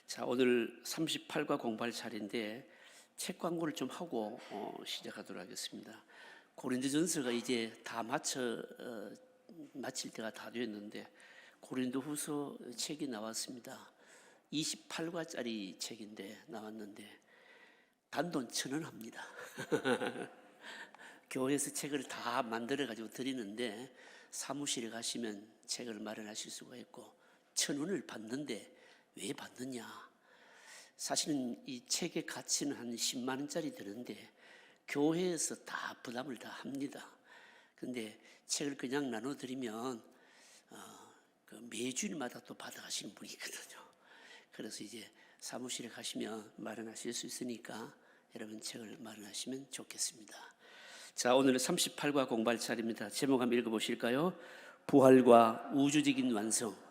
자, 오늘 38과 공부할 차례인데 책 광고를 좀 하고 시작하도록 하겠습니다. 고린도전서가 이제 다 마칠 때가 다 됐는데 고린도후서 책이 나왔습니다. 28과짜리 책인데 나왔는데 단돈 1,000원 합니다. 교회에서 책을 다 만들어 가지고 드리는데 사무실에 가시면 책을 마련하실 수가 있고 1,000원을 받는데 왜 받느냐? 사실은 이 책의 가치는 한 10만 원짜리 되는데 교회에서 다 부담을 다 합니다. 근데 책을 그냥 나눠드리면 그 매주일마다 또 받아가시는 분이 있거든요. 그래서 이제 사무실에 가시면 마련하실 수 있으니까 여러분 책을 마련하시면 좋겠습니다. 자, 오늘은 38과 공부할 차례입니다. 제목 한번 읽어보실까요? 부활과 우주적인 완성.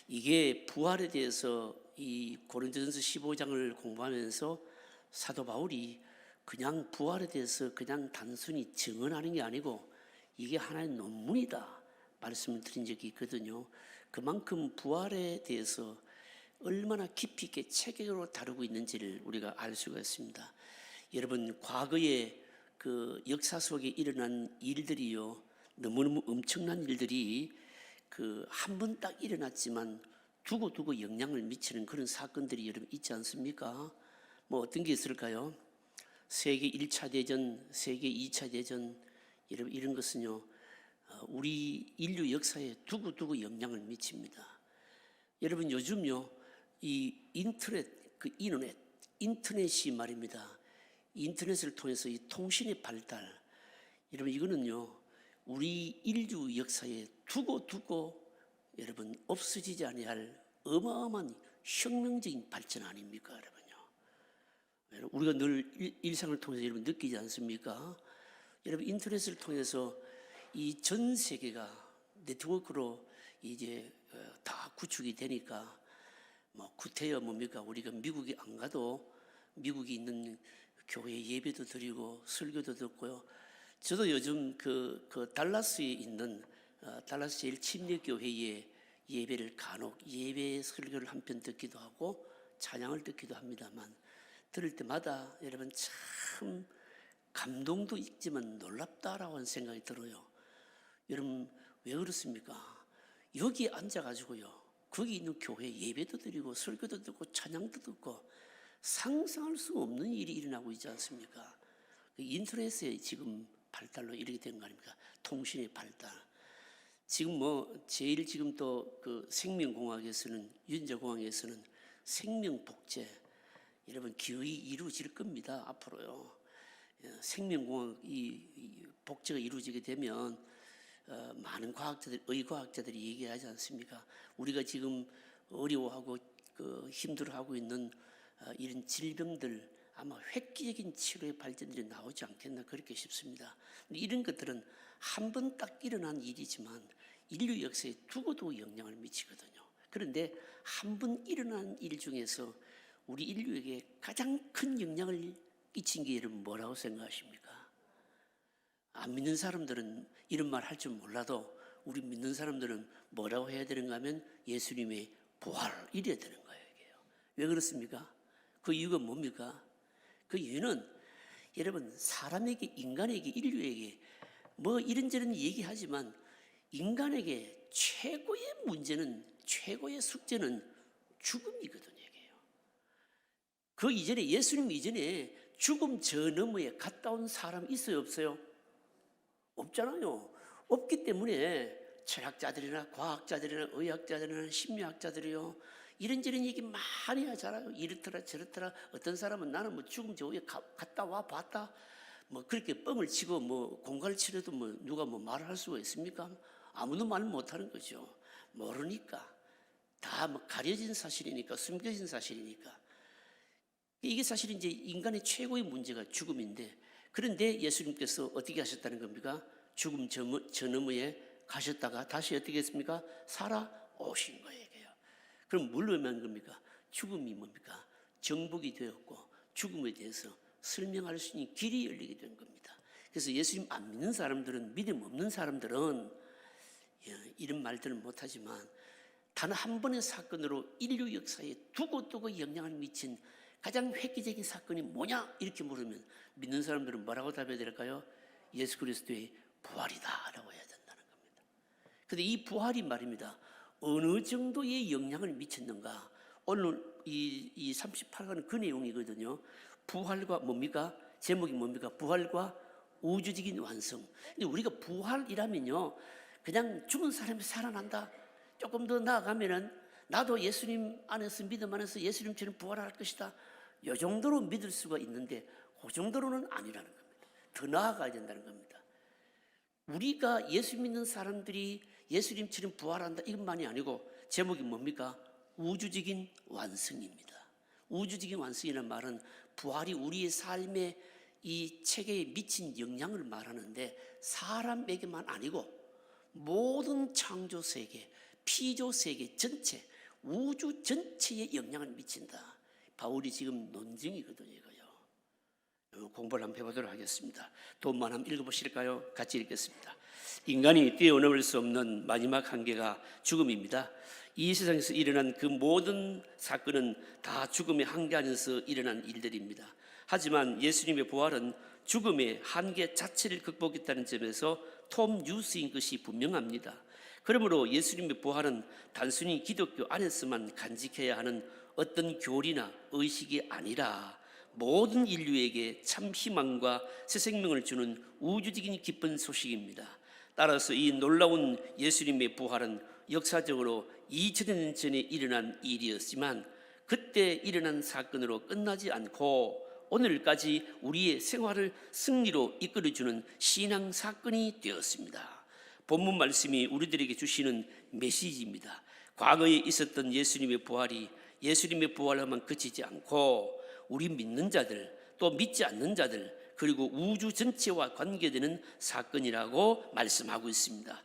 이게 부활에 대해서 이 고린도전서 15장을 공부하면서 사도 바울이 그냥 부활에 대해서 그냥 단순히 증언하는 게 아니고 이게 하나의 논문이다 말씀을 드린 적이 있거든요. 그만큼 부활에 대해서 얼마나 깊이 있게 체계적으로 다루고 있는지를 우리가 알 수가 있습니다. 여러분, 과거에 그 역사 속에 일어난 일들이요, 너무너무 엄청난 일들이 그 한 번 딱 일어났지만 두고두고 영향을 미치는 그런 사건들이 여러분 있지 않습니까? 뭐 어떤 게 있을까요? 세계 1차 대전, 세계 2차 대전, 여러분 이런 것은요, 우리 인류 역사에 두고두고 영향을 미칩니다. 여러분 요즘요, 이 인터넷이 말입니다. 인터넷을 통해서 이 통신의 발달, 여러분 이거는요, 우리 인류 역사에 두고두고 여러분 없어지지 아니할 어마어마한 혁명적인 발전 아닙니까, 여러분요? 우리가 늘 일상을 통해서 여러분 느끼지 않습니까? 여러분 인터넷을 통해서 이 전 세계가 네트워크로 이제 다 구축이 되니까 뭐 구태여 뭡니까? 우리가 미국에 안 가도 미국에 있는 교회 예배도 드리고 설교도 듣고요. 저도 요즘 그 달라스에 있는 달라스 제일 침례교회의 예배를 간혹 예배 설교를 한편 듣기도 하고 찬양을 듣기도 합니다만 들을 때마다 여러분 참 감동도 있지만 놀랍다라고 하는 생각이 들어요. 여러분 왜 그렇습니까? 여기 앉아가지고요, 거기 있는 교회 예배도 드리고 설교도 듣고 찬양도 듣고 상상할 수 없는 일이 일어나고 있지 않습니까? 인터넷의 지금 발달로 이렇게 된 거 아닙니까? 통신의 발달. 지금 뭐 제일 지금 또 그 생명공학에서는, 유전자공학에서는 생명복제, 여러분 기의 이루어질 겁니다. 앞으로요. 생명공학 이 복제가 이루어지게 되면 많은 의과학자들이 얘기하지 않습니까? 우리가 지금 어려워하고 힘들어하고 있는 이런 질병들 아마 획기적인 치료의 발전들이 나오지 않겠나 그렇게 싶습니다. 이런 것들은 한 번 딱 일어난 일이지만 인류 역사에 두고도 영향을 미치거든요. 그런데 한 번 일어난 일 중에서 우리 인류에게 가장 큰 영향을 끼친 게 여러분 뭐라고 생각하십니까? 안 믿는 사람들은 이런 말 할 줄 몰라도 우리 믿는 사람들은 뭐라고 해야 되는가 하면 예수님의 부활 이래야 되는 거예요. 이게요. 왜 그렇습니까? 그 이유가 뭡니까? 그 이유는 여러분 사람에게, 인간에게, 인류에게 뭐 이런저런 얘기하지만 인간에게 최고의 문제는, 최고의 숙제는 죽음이거든요. 이게요. 그 이전에, 예수님 이전에 죽음 저 너머에 갔다 온 사람 있어요, 없어요? 없잖아요. 없기 때문에 철학자들이나 과학자들이나 의학자들이나 심리학자들이요, 이런저런 얘기 많이 하잖아요. 이렇더라 저렇더라. 어떤 사람은 나는 뭐 죽음 저 위에 갔다 와 봤다, 뭐 그렇게 뻥을 치고 뭐 공갈을 치려도 뭐 누가 뭐 말을 할 수가 있습니까? 아무도 말 못하는 거죠. 모르니까. 다 뭐 가려진 사실이니까, 숨겨진 사실이니까. 이게 사실 이제 인간의 최고의 문제가 죽음인데, 그런데 예수님께서 어떻게 하셨다는 겁니까? 죽음 저 너머에 가셨다가 다시 어떻게 했습니까? 살아오신 거예요. 그럼 뭘로 의미한 겁니까? 죽음이 뭡니까? 정복이 되었고 죽음에 대해서 설명할 수 있는 길이 열리게 된 겁니다. 그래서 예수님 안 믿는 사람들은, 믿음 없는 사람들은 이런 말들은 못하지만 단 한 번의 사건으로 인류 역사에 두고두고 영향을 미친 가장 획기적인 사건이 뭐냐 이렇게 물으면 믿는 사람들은 뭐라고 답해야 될까요? 예수 그리스도의 부활이다 라고 해야 된다는 겁니다. 그런데 이 부활이 말입니다, 어느 정도의 영향을 미쳤는가, 오늘 이 38강은 그 내용이거든요. 부활과 뭡니까? 제목이 뭡니까? 부활과 우주적인 완성. 근데 우리가 부활이라면요, 그냥 죽은 사람이 살아난다, 조금 더 나아가면은 나도 예수님 안에서, 믿음 안에서 예수님처럼 부활할 것이다, 이 정도로 믿을 수가 있는데 그 정도로는 아니라는 겁니다. 더 나아가야 된다는 겁니다. 우리가 예수 믿는 사람들이 예수님처럼 부활한다 이것만이 아니고 제목이 뭡니까? 우주적인 완성입니다. 우주적인 완성이라는 말은 부활이 우리의 삶의 이 체계에 미친 영향을 말하는데 사람에게만 아니고 모든 창조 세계, 피조 세계 전체, 우주 전체에 영향을 미친다. 바울이 지금 논증이거든요. 이거요. 공부를 한번 해보도록 하겠습니다. 돈만 한번 읽어보실까요? 같이 읽겠습니다. 인간이 뛰어넘을 수 없는 마지막 한계가 죽음입니다. 이 세상에서 일어난 그 모든 사건은 다 죽음의 한계 안에서 일어난 일들입니다. 하지만 예수님의 부활은 죽음의 한계 자체를 극복했다는 점에서 톰 뉴스인 것이 분명합니다. 그러므로 예수님의 부활은 단순히 기독교 안에서만 간직해야 하는 어떤 교리나 의식이 아니라 모든 인류에게 참 희망과 새 생명을 주는 우주적인 기쁜 소식입니다. 따라서 이 놀라운 예수님의 부활은 역사적으로 2000년 전에 일어난 일이었지만 그때 일어난 사건으로 끝나지 않고 오늘까지 우리의 생활을 승리로 이끌어주는 신앙 사건이 되었습니다. 본문 말씀이 우리들에게 주시는 메시지입니다. 과거에 있었던 예수님의 부활이 예수님의 부활로만 그치지 않고 우리 믿는 자들, 또 믿지 않는 자들, 그리고 우주 전체와 관계되는 사건이라고 말씀하고 있습니다.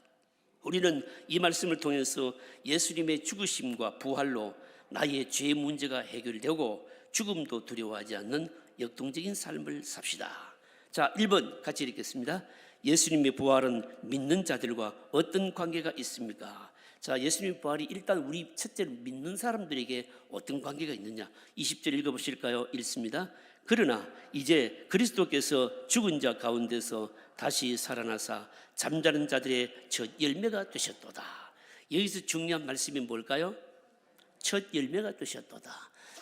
우리는 이 말씀을 통해서 예수님의 죽으심과 부활로 나의 죄 문제가 해결되고 죽음도 두려워하지 않는 역동적인 삶을 삽시다. 자, 1번 같이 읽겠습니다. 예수님의 부활은 믿는 자들과 어떤 관계가 있습니까? 자, 예수님의 부활이 일단 우리 첫째로 믿는 사람들에게 어떤 관계가 있느냐, 20절 읽어보실까요? 읽습니다. 그러나 이제 그리스도께서 죽은 자 가운데서 다시 살아나사 잠자는 자들의 첫 열매가 되셨도다. 여기서 중요한 말씀이 뭘까요? 첫 열매가 되셨도다.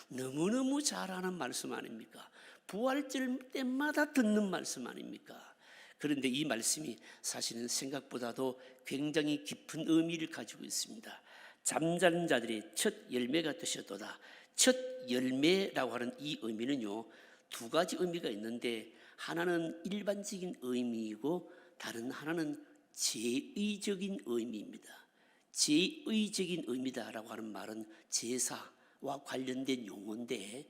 너무너무 잘하는 말씀 아닙니까? 부활절 때마다 듣는 말씀 아닙니까? 그런데 이 말씀이 사실은 생각보다도 굉장히 깊은 의미를 가지고 있습니다. 잠자는 자들의 첫 열매가 되셨도다. 첫 열매라고 하는 이 의미는요, 두 가지 의미가 있는데 하나는 일반적인 의미이고 다른 하나는 제의적인 의미입니다. 제의적인 의미다라고 하는 말은 제사와 관련된 용어인데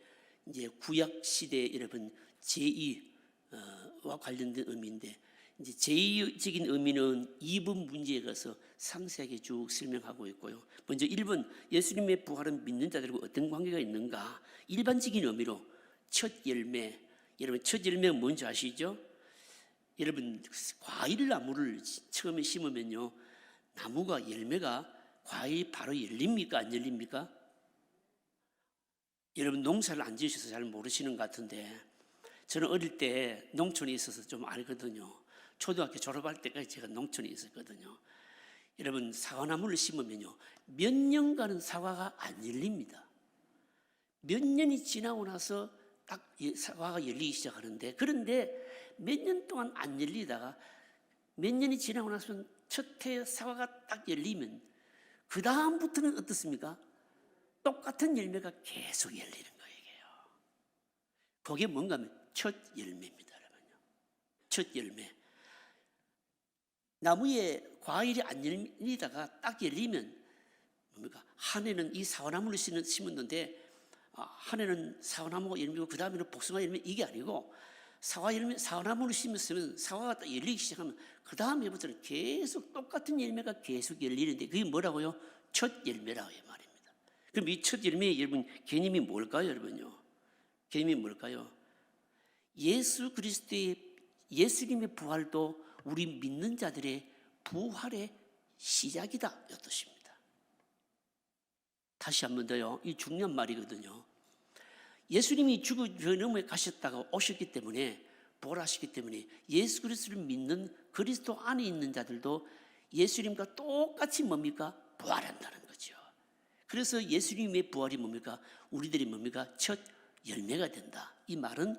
이제 구약 시대에 여러분 제의와 관련된 의미인데 이제 제의적인 의미는 2번 문제에 가서 상세하게 쭉 설명하고 있고요. 먼저 1번 예수님의 부활은 믿는 자들과 어떤 관계가 있는가? 일반적인 의미로 첫 열매. 여러분 첫 열매는 뭔지 아시죠? 여러분 과일 나무를 처음에 심으면요, 나무가 열매가 과일이 바로 열립니까? 안 열립니까? 여러분 농사를 안 지으셔서 잘 모르시는 것 같은데 저는 어릴 때 농촌에 있어서 좀 알거든요. 초등학교 졸업할 때까지 제가 농촌에 있었거든요. 여러분 사과나무를 심으면요, 몇 년간은 사과가 안 열립니다. 몇 년이 지나고 나서 딱 사과가 열리기 시작하는데, 그런데 몇 년 동안 안 열리다가 몇 년이 지나고 나서 첫 해 사과가 딱 열리면 그 다음부터는 어떻습니까? 똑같은 열매가 계속 열리는 거예요. 그게 뭔가 하면 첫 열매입니다. 여러분요. 첫 열매. 나무에 과일이 안 열리다가 딱 열리면 뭡니까? 한 해는 이 사과나무를 심었는데 한 해는 사과나무가 열리고 그 다음에는 복숭아 열매, 이게 아니고 사과나무를 심었으면 사과가 딱 열리기 시작하면 그 다음 해부터는 계속 똑같은 열매가 계속 열리는데 그게 뭐라고요? 첫 열매라고 이 말입니다. 그럼 이 첫 열매의 여러분 개념이 뭘까요? 여러분요, 개념이 뭘까요? 예수 그리스도의 예수님의 부활도 우리 믿는 자들의 부활의 시작이다 이 뜻입니다. 다시 한 번 더요. 이 중요한 말이거든요. 예수님이 죽은 저놈에 가셨다가 오셨기 때문에, 부활하셨기 때문에 예수 그리스도를 믿는 그리스도 안에 있는 자들도 예수님과 똑같이 뭡니까? 부활한다는 거죠. 그래서 예수님의 부활이 뭡니까? 우리들이 뭡니까? 첫 열매가 된다. 이 말은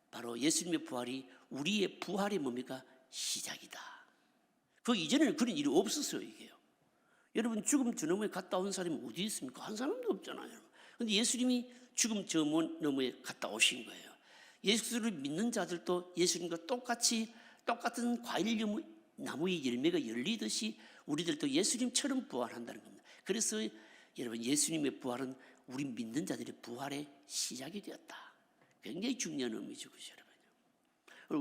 바로 예수님의 부활이 우리의 부활이 뭡니까? 시작이다. 그 이전에는 그런 일이 없었어요, 이게요. 여러분, 죽음 저 너머에 갔다 온 사람이 어디 있습니까? 한 사람도 없잖아요. 그런데 예수님이 죽음 저 너머에 갔다 오신 거예요. 예수를 믿는 자들도 예수님과 똑같은 과일 나무의 열매가 열리듯이 우리들도 예수님처럼 부활한다는 겁니다. 그래서 여러분, 예수님의 부활은 우리 믿는 자들의 부활의 시작이 되었다. 굉장히 중요한 의미죠, 그죠, 여러분?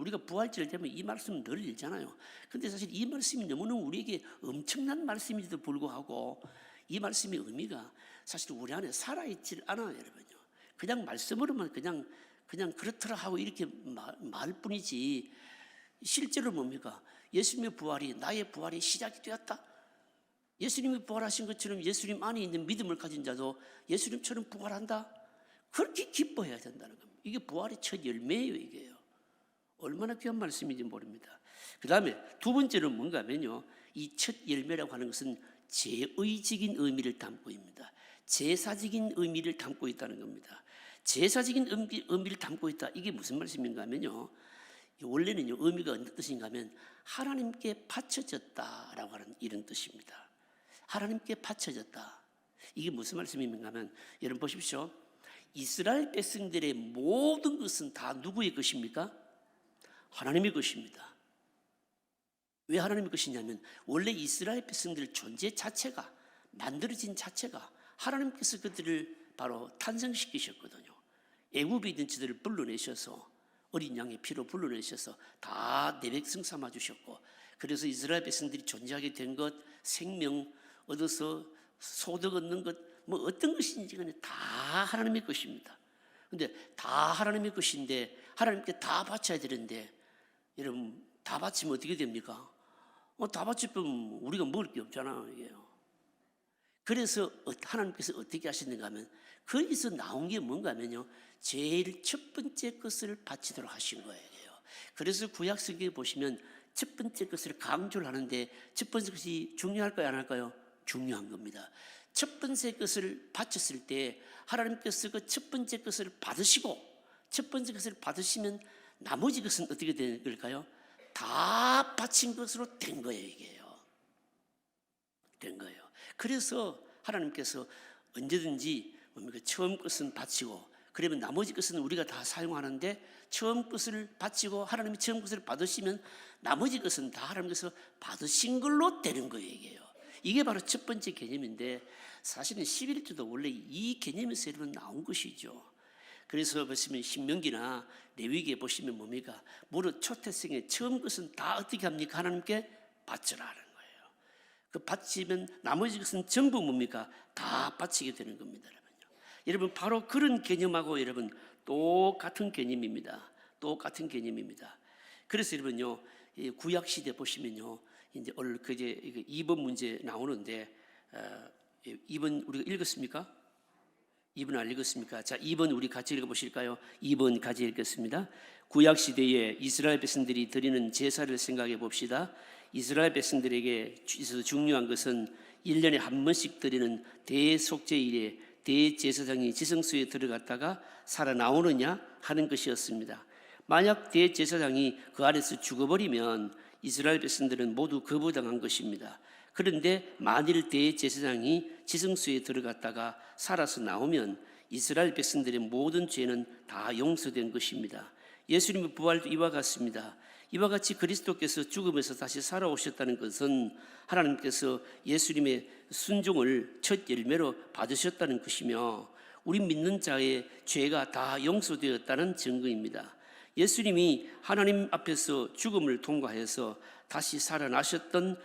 우리가 부활절 되면 이 말씀 늘 읽잖아요. 근데 사실 이 말씀이 너무너무 우리에게 엄청난 말씀인데도 불구하고 이 말씀의 의미가 사실 우리 안에 살아있질 않아요, 여러분요. 그냥 말씀으로만 그냥 그렇더라 하고 이렇게 말 뿐이지, 실제로 뭡니까? 예수님의 부활이 나의 부활의 시작이 되었다. 예수님이 부활하신 것처럼 예수님 안에 있는 믿음을 가진 자도 예수님처럼 부활한다. 그렇게 기뻐해야 된다는 겁니다. 이게 부활의 첫 열매예요, 이게요. 얼마나 귀한 말씀인지 모릅니다. 그 다음에 두 번째는 뭔가 하면요, 이 첫 열매라고 하는 것은 제의적인 의미를 담고 있습니다. 제사적인 의미를 담고 있다는 겁니다. 제사적인 의미를 담고 있다. 이게 무슨 말씀인가 하면요, 원래는요, 의미가 어떤 뜻인가 하면 하나님께 바쳐졌다라고 하는 이런 뜻입니다. 하나님께 바쳐졌다. 이게 무슨 말씀인가 하면, 여러분 보십시오. 이스라엘 백성들의 모든 것은 다 누구의 것입니까? 하나님의 것입니다. 왜 하나님의 것이냐면, 원래 이스라엘 백성들 존재 자체가, 만들어진 자체가 하나님께서 그들을 바로 탄생시키셨거든요. 애굽에 있는 저들을 불러내셔서 어린 양의 피로 불러내셔서 다 내 백성 삼아주셨고, 그래서 이스라엘 백성들이 존재하게 된 것, 생명 얻어서 소득 얻는 것, 뭐 어떤 것인지 간에 다 하나님의 것입니다. 근데 다 하나님의 것인데 하나님께 다 바쳐야 되는데, 여러분, 다 바치면 어떻게 됩니까? 다 바치면 우리가 먹을 게 없잖아요, 이게요. 그래서 하나님께서 어떻게 하시는가 하면, 거기서 나온 게 뭔가 하면요, 제일 첫 번째 것을 바치도록 하신 거예요. 그래서 구약 성경에 보시면 첫 번째 것을 강조를 하는데, 첫 번째 것이 중요할까요, 안 할까요? 중요한 겁니다. 첫 번째 것을 바쳤을 때 하나님께서 그 첫 번째 것을 받으시고, 첫 번째 것을 받으시면 나머지 것은 어떻게 된 걸까요? 다 바친 것으로 된 거예요, 이게요. 된 거예요. 그래서 하나님께서 언제든지 뭡니까? 처음 것은 바치고, 그러면 나머지 것은 우리가 다 사용하는데, 처음 것을 바치고 하나님이 처음 것을 받으시면 나머지 것은 다 하나님께서 받으신 걸로 되는 거예요, 이게요. 이게 바로 첫 번째 개념인데, 사실은 11조도 원래 이 개념에서 여러분 나온 것이죠. 그래서 보시면 신명기나 레위기에 보시면 뭡니까? 무릇 초태생의 처음 것은 다 어떻게 합니까? 하나님께 바쳐라 하는 거예요. 그 바치면 나머지 것은 전부 뭡니까? 다 바치게 되는 겁니다, 여러분. 바로 그런 개념하고 여러분 똑같은 개념입니다. 똑같은 개념입니다. 그래서 여러분요, 구약 시대 보시면요, 이제 오늘 그제 2번 문제 나오는데, 2번 우리가 읽었습니까? 2번 안 읽었습니까? 자, 2번 우리 같이 읽어보실까요? 2번 같이 읽겠습니다. 구약 시대에 이스라엘 백성들이 드리는 제사를 생각해 봅시다. 이스라엘 백성들에게 있어서 중요한 것은 1년에 한 번씩 드리는 대속죄일에 대제사장이 지성소에 들어갔다가 살아나오느냐 하는 것이었습니다. 만약 대제사장이 그 안에서 죽어버리면 이스라엘 백성들은 모두 거부당한 것입니다. 그런데 만일 대제사장이 지성소에 들어갔다가 살아서 나오면 이스라엘 백성들의 모든 죄는 다 용서된 것입니다. 예수님의 부활도 이와 같습니다. 이와 같이 그리스도께서 죽음에서 다시 살아오셨다는 것은 하나님께서 예수님의 순종을 첫 열매로 받으셨다는 것이며, 우리 믿는 자의 죄가 다 용서되었다는 증거입니다. 예수님이 하나님 앞에서 죽음을 통과해서 다시 살아나셨던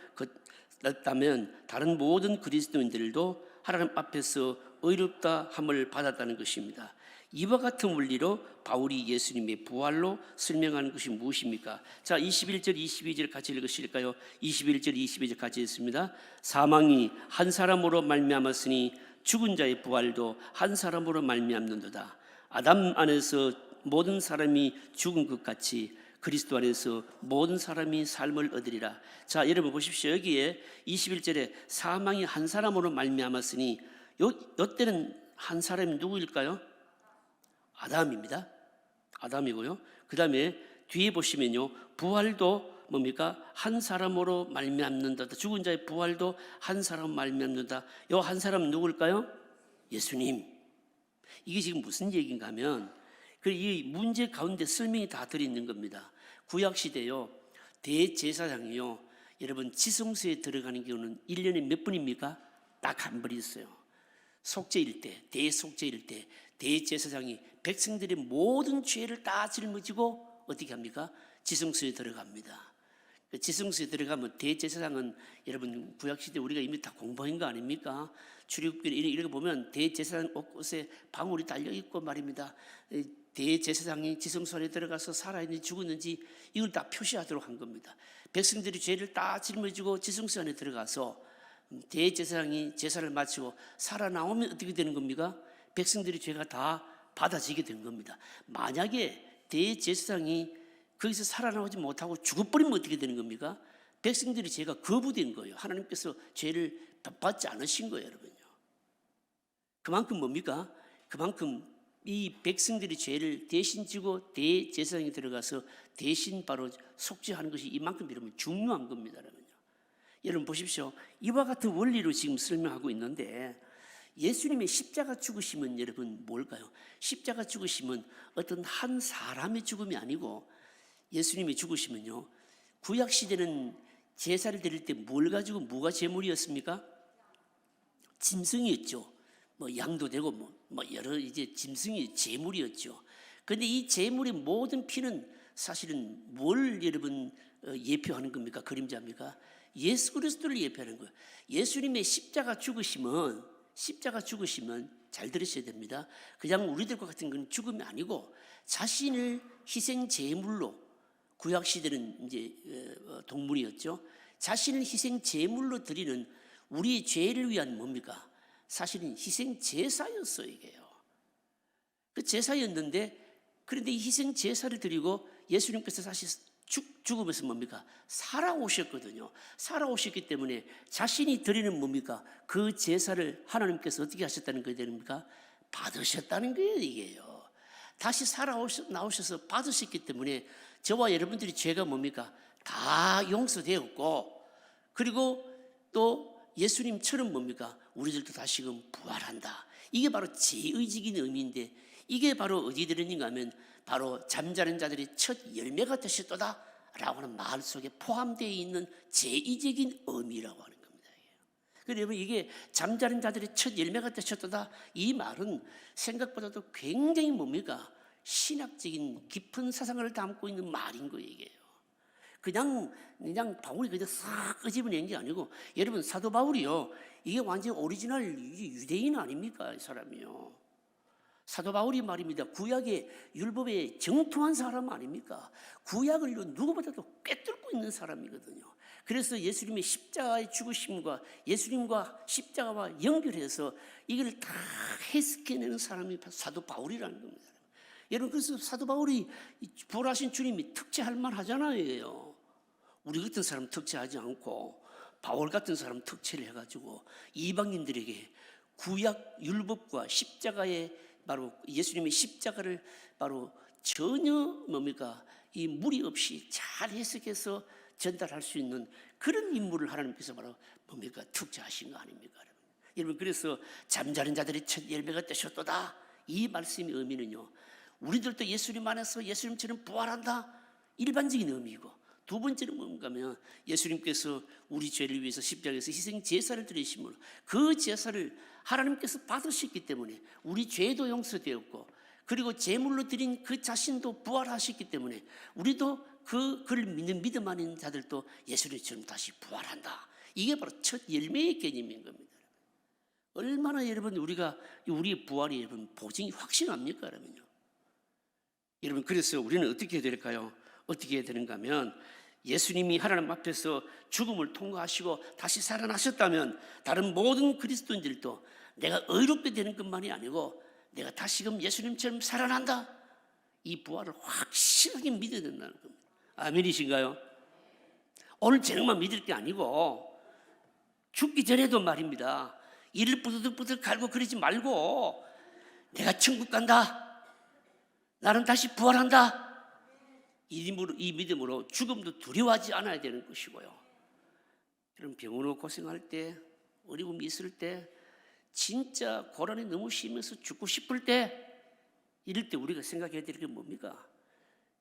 것이었다면 다른 모든 그리스도인들도 하나님 앞에서 의롭다 함을 받았다는 것입니다. 이와 같은 원리로 바울이 예수님의 부활로 설명하는 것이 무엇입니까? 자, 21절 22절 같이 읽으실까요? 21절 22절 같이 읽습니다. 사망이 한 사람으로 말미암았으니 죽은 자의 부활도 한 사람으로 말미암는도다. 아담 안에서 모든 사람이 죽은 것 같이 그리스도 안에서 모든 사람이 삶을 얻으리라. 자, 여러분 보십시오. 여기에 21절에 사망이 한 사람으로 말미암았으니 요때는 한 사람이 누구일까요? 아담입니다. 아담이고요. 그 다음에 뒤에 보시면요, 부활도 뭡니까? 한 사람으로 말미암는다. 죽은 자의 부활도 한 사람 말미암는다. 요 한 사람은 누구일까요? 예수님. 이게 지금 무슨 얘기인가 하면 이 문제 가운데 설명이 다 들어있는 겁니다. 구약시대요, 대제사장이요, 여러분 지성소에 들어가는 경우는 1년에 몇 번입니까? 딱 한 번 있어요. 속죄일 때, 대속죄일 때 대제사장이 백성들의 모든 죄를 다 짊어지고 어떻게 합니까? 지성소에 들어갑니다. 지성소에 들어가면 대제사장은 여러분 구약시대 우리가 이미 다 공부한 거 아닙니까? 출애굽기를 이렇게 보면 대제사장 옷에 방울이 달려있고 말입니다. 대제사장이 지성소 안에 들어가서 살아있는지 죽었는지 이걸 다 표시하도록 한 겁니다. 백성들이 죄를 다 짊어지고 지성소 안에 들어가서 대제사장이 제사를 마치고 살아나오면 어떻게 되는 겁니까? 백성들이 죄가 다 받아지게 된 겁니다. 만약에 대제사장이 거기서 살아나오지 못하고 죽어버리면 어떻게 되는 겁니까? 백성들이 죄가 거부된 거예요. 하나님께서 죄를 받지 않으신 거예요, 여러분요. 그만큼 뭡니까? 그만큼 이 백성들이 죄를 대신 지고 대제사장이 들어가서 대신 바로 속죄하는 것이 이만큼 여러분 중요한 겁니다, 여러분요. 여러분 보십시오. 이와 같은 원리로 지금 설명하고 있는데 예수님의 십자가 죽으심은 여러분 뭘까요? 십자가 죽으심은 어떤 한 사람의 죽음이 아니고 예수님의 죽으심은요, 구약시대는 제사를 드릴 때 뭘 가지고 뭐가 제물이었습니까? 짐승이었죠. 뭐 양도 되고 뭐 여러 이제 짐승이 제물이었죠. 그런데 이 제물의 모든 피는 사실은 뭘 여러분 예표하는 겁니까? 그림자입니까? 예수 그리스도를 예표하는 거예요. 예수님의 십자가 죽으심은 잘 들으셔야 됩니다. 그냥 우리들과 같은 건 죽음이 아니고 자신을 희생 제물로, 구약 시대는 이제 동물이었죠. 자신을 희생 제물로 드리는 우리의 죄를 위한 뭡니까? 사실은 희생 제사였어요, 이게요. 그 제사였는데 그런데 이 희생 제사를 드리고 예수님께서 사실 죽으면서 뭡니까? 살아오셨거든요. 살아오셨기 때문에 자신이 드리는 뭡니까? 그 제사를 하나님께서 어떻게 하셨다는 거예요? 됩니까? 받으셨다는 거예요, 이게요. 다시 나오셔서 받으셨기 때문에 저와 여러분들이 죄가 뭡니까? 다 용서되었고, 그리고 또 예수님처럼 뭡니까? 우리들도 다시금 부활한다. 이게 바로 제의적인 의미인데 이게 바로 어디 들었는가 하면 바로 잠자는 자들이 첫 열매가 되셨도다 라고 하는 말 속에 포함되어 있는 제의적인 의미라고 하는 겁니다. 그러면 이게 잠자는 자들이 첫 열매가 되셨도다, 이 말은 생각보다도 굉장히 뭡니까? 신학적인 깊은 사상을 담고 있는 말인 거예요, 이게요. 그냥 바울이 그냥 싹 끄집어낸 게 아니고, 여러분 사도 바울이요, 이게 완전 오리지널 유대인 아닙니까? 이 사람이요. 사도 바울이 말입니다. 구약의 율법에 정통한 사람 아닙니까? 구약을 누구보다도 꿰뚫고 있는 사람이거든요. 그래서 예수님의 십자가의 죽으심과 예수님과 십자가와 연결해서 이걸 다 해석해내는 사람이 사도 바울이라는 겁니다. 여러분, 그래서 사도 바울이 부활하신 주님이 특채할 만하잖아요. 우리 같은 사람 특채하지 않고 바울 같은 사람 특채를 해가지고 이방인들에게 구약 율법과 십자가의 바로 예수님의 십자가를 바로 전혀 뭡니까? 이 무리 없이 잘 해석해서 전달할 수 있는 그런 인물을 하나님께서 바로 뭡니까? 특채하신 거 아닙니까? 여러분, 그래서 잠자는 자들이 첫 열매가 되셨도다, 이 말씀의 의미는요, 우리들도 예수님 안에서 예수님처럼 부활한다, 일반적인 의미이고, 두 번째는 뭔가 하면 예수님께서 우리 죄를 위해서 십자가에서 희생 제사를 드리심으로 그 제사를 하나님께서 받으셨기 때문에 우리 죄도 용서되었고, 그리고 제물로 드린 그 자신도 부활하셨기 때문에 우리도 그를 믿는 믿음 안에 자들도 예수님처럼 다시 부활한다. 이게 바로 첫 열매의 개념인 겁니다. 얼마나 여러분 우리의 부활이 여러분 보증이 확신합니까? 여러분요. 여러분, 그래서 우리는 어떻게 해야 될까요? 어떻게 해야 되는가 하면, 예수님이 하나님 앞에서 죽음을 통과하시고 다시 살아나셨다면 다른 모든 그리스도인들도 내가 의롭게 되는 것만이 아니고 내가 다시금 예수님처럼 살아난다. 이 부활을 확실하게 믿어야 된다는 겁니다. 아멘이신가요? 오늘 저녁만 믿을 게 아니고 죽기 전에도 말입니다. 이를 부들부들 갈고 그러지 말고 내가 천국 간다. 나는 다시 부활한다. 이 믿음으로 죽음도 두려워하지 않아야 되는 것이고요. 그럼 병으로 고생할 때, 어려움이 있을 때, 진짜 고난이 너무 심해서 죽고 싶을 때, 이럴 때 우리가 생각해야 될 게 뭡니까?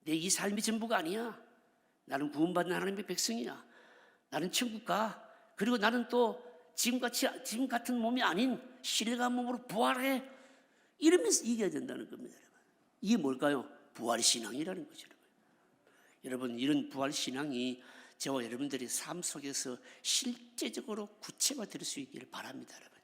내 이 삶이 전부가 아니야. 나는 구원받은 하나님의 백성이야. 나는 천국 가. 그리고 나는 또 지금 같은 몸이 아닌 신령한 몸으로 부활해. 이러면서 이겨야 된다는 겁니다. 이게 뭘까요? 부활신앙이라는 거죠. 여러분, 이런 부활신앙이 저와 여러분들의 삶 속에서 실제적으로 구체화될 수 있기를 바랍니다. 여러분.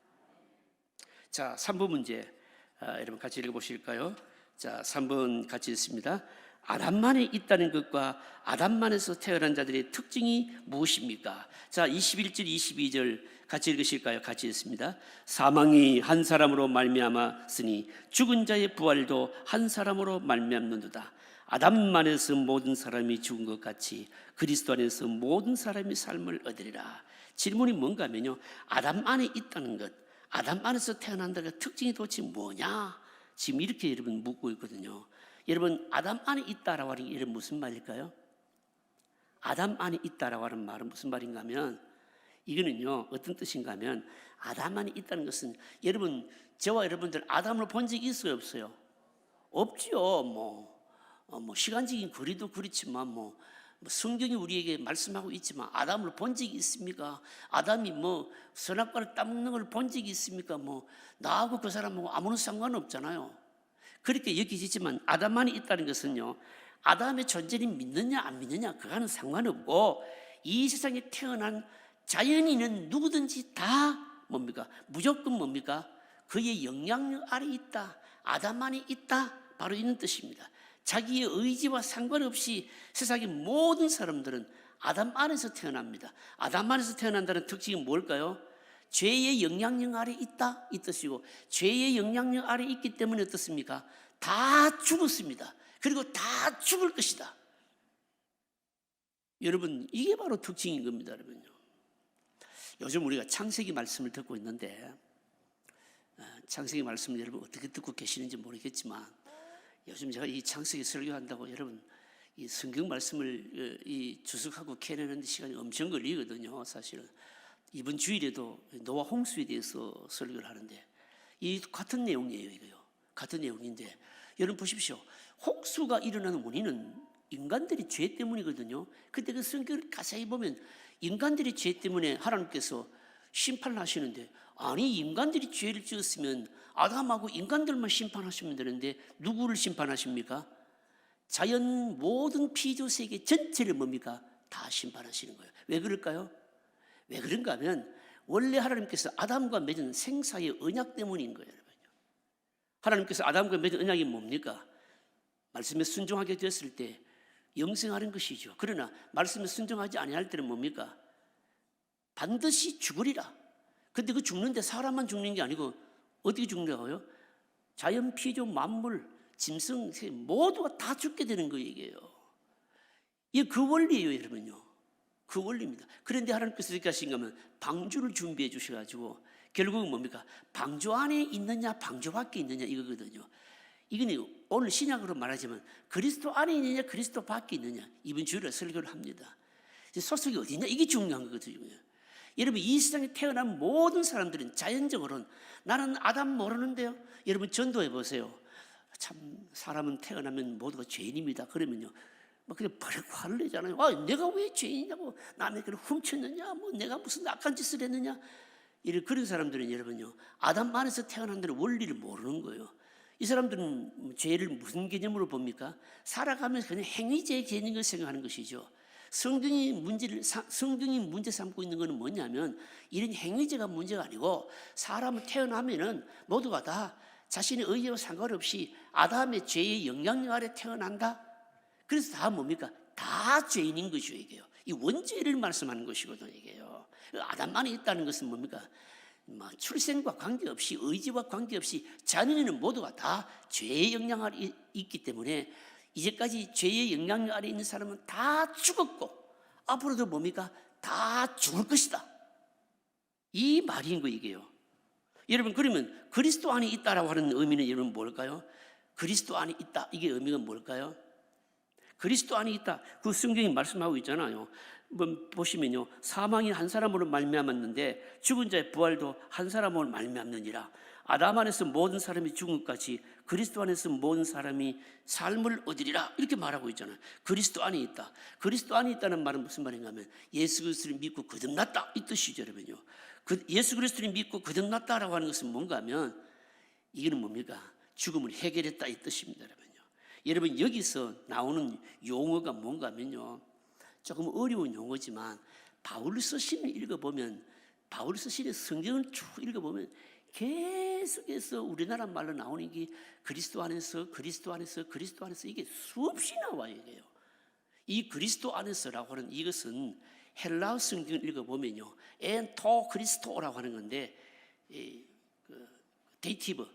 자, 3번 문제 여러분 같이 읽어보실까요? 자, 3번 같이 읽습니다. 아담만에 있다는 것과 아담만에서 태어난 자들의 특징이 무엇입니까? 자, 21절 22절 같이 읽으실까요? 같이 읽습니다. 사망이 한 사람으로 말미암았으니 죽은 자의 부활도 한 사람으로 말미암는도다. 아담 안에서 모든 사람이 죽은 것 같이 그리스도 안에서 모든 사람이 삶을 얻으리라. 질문이 뭔가 하면요, 아담 안에 있다는 것, 아담 안에서 태어난다는 특징이 도대체 뭐냐? 지금 이렇게 여러분 묻고 있거든요. 여러분, 아담 안에 있다라고 하는 게 이런 무슨 말일까요? 아담 안에 있다라고 하는 말은 무슨 말인가 하면, 이거는요 어떤 뜻인가 하면, 아담 안에 있다는 것은 여러분, 저와 여러분들 아담을 본 적이 있어요, 없어요? 없지요. 뭐 시간적인 거리도 그렇지만 성경이 우리에게 말씀하고 있지만 아담을 본 적이 있습니까? 아담이 선악과를 따먹는 걸 본 적이 있습니까? 나하고 그 사람하고 아무런 상관없잖아요. 그렇게 여기지만 아담 안에 있다는 것은요, 아담의 존재를 믿느냐 안 믿느냐 그거는 상관없고, 이 세상에 태어난 자연인은 누구든지 다 뭡니까? 무조건 뭡니까? 그의 영향력 아래 있다. 아담 안에 있다. 바로 이런 뜻입니다. 자기의 의지와 상관없이 세상의 모든 사람들은 아담 안에서 태어납니다. 아담 안에서 태어난다는 특징이 뭘까요? 죄의 영향력 아래 있다 이 뜻이고, 죄의 영향력 아래 있기 때문에 어떻습니까? 다 죽었습니다. 그리고 다 죽을 것이다. 여러분, 이게 바로 특징인 겁니다. 여러분요. 요즘 우리가 창세기 말씀을 듣고 있는데, 창세기 말씀을 여러분 어떻게 듣고 계시는지 모르겠지만, 요즘 제가 이 창세기 설교한다고 여러분 이 성경 말씀을 주석하고 캐내는 시간이 엄청 걸리거든요. 사실은 이번 주일에도 노아 홍수에 대해서 설교를 하는데, 이 같은 내용이에요. 이거요. 같은 내용인데, 여러분 보십시오. 홍수가 일어나는 원인은 인간들이 죄 때문이거든요. 근데 그 성경을 자세히 보면 인간들이 죄 때문에 하나님께서 심판을 하시는데, 아니 인간들이 죄를 지었으면 아담하고 인간들만 심판하시면 되는데 누구를 심판하십니까? 자연 모든 피조 세계 전체를 뭡니까? 다 심판하시는 거예요. 왜 그럴까요? 왜 그런가 하면 원래 하나님께서 아담과 맺은 생사의 언약 때문인 거예요. 하나님께서 아담과 맺은 언약이 뭡니까? 말씀에 순종하게 되었을 때 영생하는 것이죠. 그러나 말씀에 순종하지 아니할 때는 뭡니까? 반드시 죽으리라. 근데 그 죽는데 사람만 죽는 게 아니고 어떻게 죽는다고요? 자연 피조 만물, 짐승 모두가 다 죽게 되는 거예요. 이게 그 원리예요, 여러분요. 그 원리입니다. 그런데 하나님께서 어떻게 하신가 하면 방주를 준비해 주셔가지고 결국은 뭡니까? 방주 안에 있느냐 방주 밖에 있느냐 이거거든요. 이거는 오늘 신약으로 말하자면 그리스도 안에 있느냐 그리스도 밖에 있느냐, 이번 주일에 설교를 합니다. 소속이 어디 있냐 이게 중요한 거거든요. 여러분, 이 세상에 태어난 모든 사람들은 자연적으로는 나는 아담 모르는데요. 여러분 전도해 보세요. 참 사람은 태어나면 모두가 죄인입니다. 그러면요 막 그냥 버럭 화를 내잖아요. 내가 왜 죄인이냐고, 남의 걸 훔쳤느냐, 내가 무슨 악한 짓을 했느냐. 이런 그런 사람들은 여러분요 아담 안에서 태어난 데는 원리를 모르는 거예요. 이 사람들은 죄를 무슨 개념으로 봅니까? 살아가면서 그냥 행위죄의 개념을 생각하는 것이죠. 성경이 문제 삼고 있는 것은 뭐냐면 이런 행위죄가 문제가 아니고, 사람은 태어나면은 모두가 다 자신의 의지와 상관없이 아담의 죄의 영향력 아래 태어난다. 그래서 다 뭡니까? 다 죄인인 것이요. 이게요. 이 원죄를 말씀하는 것이거든요. 이게요. 아담 안에 있다는 것은 뭡니까? 출생과 관계없이 의지와 관계없이 자녀는 모두가 다 죄의 영향 아래 있기 때문에 이제까지 죄의 영향 아래 있는 사람은 다 죽었고 앞으로도 뭡니까? 다 죽을 것이다. 이 말인 거 이게요. 여러분 그러면 그리스도 안에 있다라고 하는 의미는 여러분 뭘까요? 그리스도 안에 있다 이게 의미가 뭘까요? 그리스도 안에 있다. 그 성경이 말씀하고 있잖아요. 보시면요, 사망이 한 사람으로 말미암았는데 죽은 자의 부활도 한 사람으로 말미암느니라. 아담 안에서 모든 사람이 죽은 것 같이 그리스도 안에서 모든 사람이 삶을 얻으리라. 이렇게 말하고 있잖아요. 그리스도 안에 있다. 그리스도 안에 있다는 말은 무슨 말인가 하면 예수 그리스도를 믿고 거듭났다 이 뜻이죠, 여러분요. 예수 그리스도를 믿고 거듭났다라고 하는 것은 뭔가 하면 이거는 뭡니까? 죽음을 해결했다 이 뜻입니다, 여러분요. 여러분 여기서 나오는 용어가 뭔가 하면요, 조금 어려운 용어지만 바울서 시를 읽어보면, 바울서 시의 성경을 쭉 읽어보면 계속해서 우리나라 말로 나오는 게 그리스도 안에서 그리스도 안에서 그리스도 안에서 이게 수없이 나와요. 이게요. 이 그리스도 안에서라고 하는 이것은 헬라어 성경을 읽어보면요, 엔토 그리스도라고 하는 건데 데이티브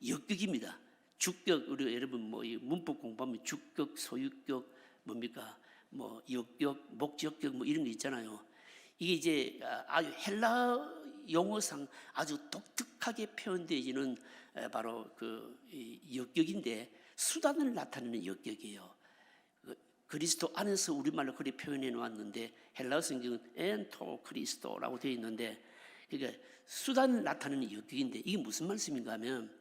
역격입니다. 주격, 우리 여러분 뭐 문법 공부하면 주격, 소유격 뭡니까? 뭐 역격, 목적격 뭐 이런 거 있잖아요. 이게 이제 아주 헬라 용어상 아주 독특하게 표현되어지는 바로 그 역격인데 수단을 나타내는 역격이에요. 그리스도 안에서 우리말로 그렇게 표현해 놓았는데 헬라 성경은 엔토 그리스도라고 되어 있는데, 그러니까 수단을 나타내는 역격인데 이게 무슨 말씀인가 하면,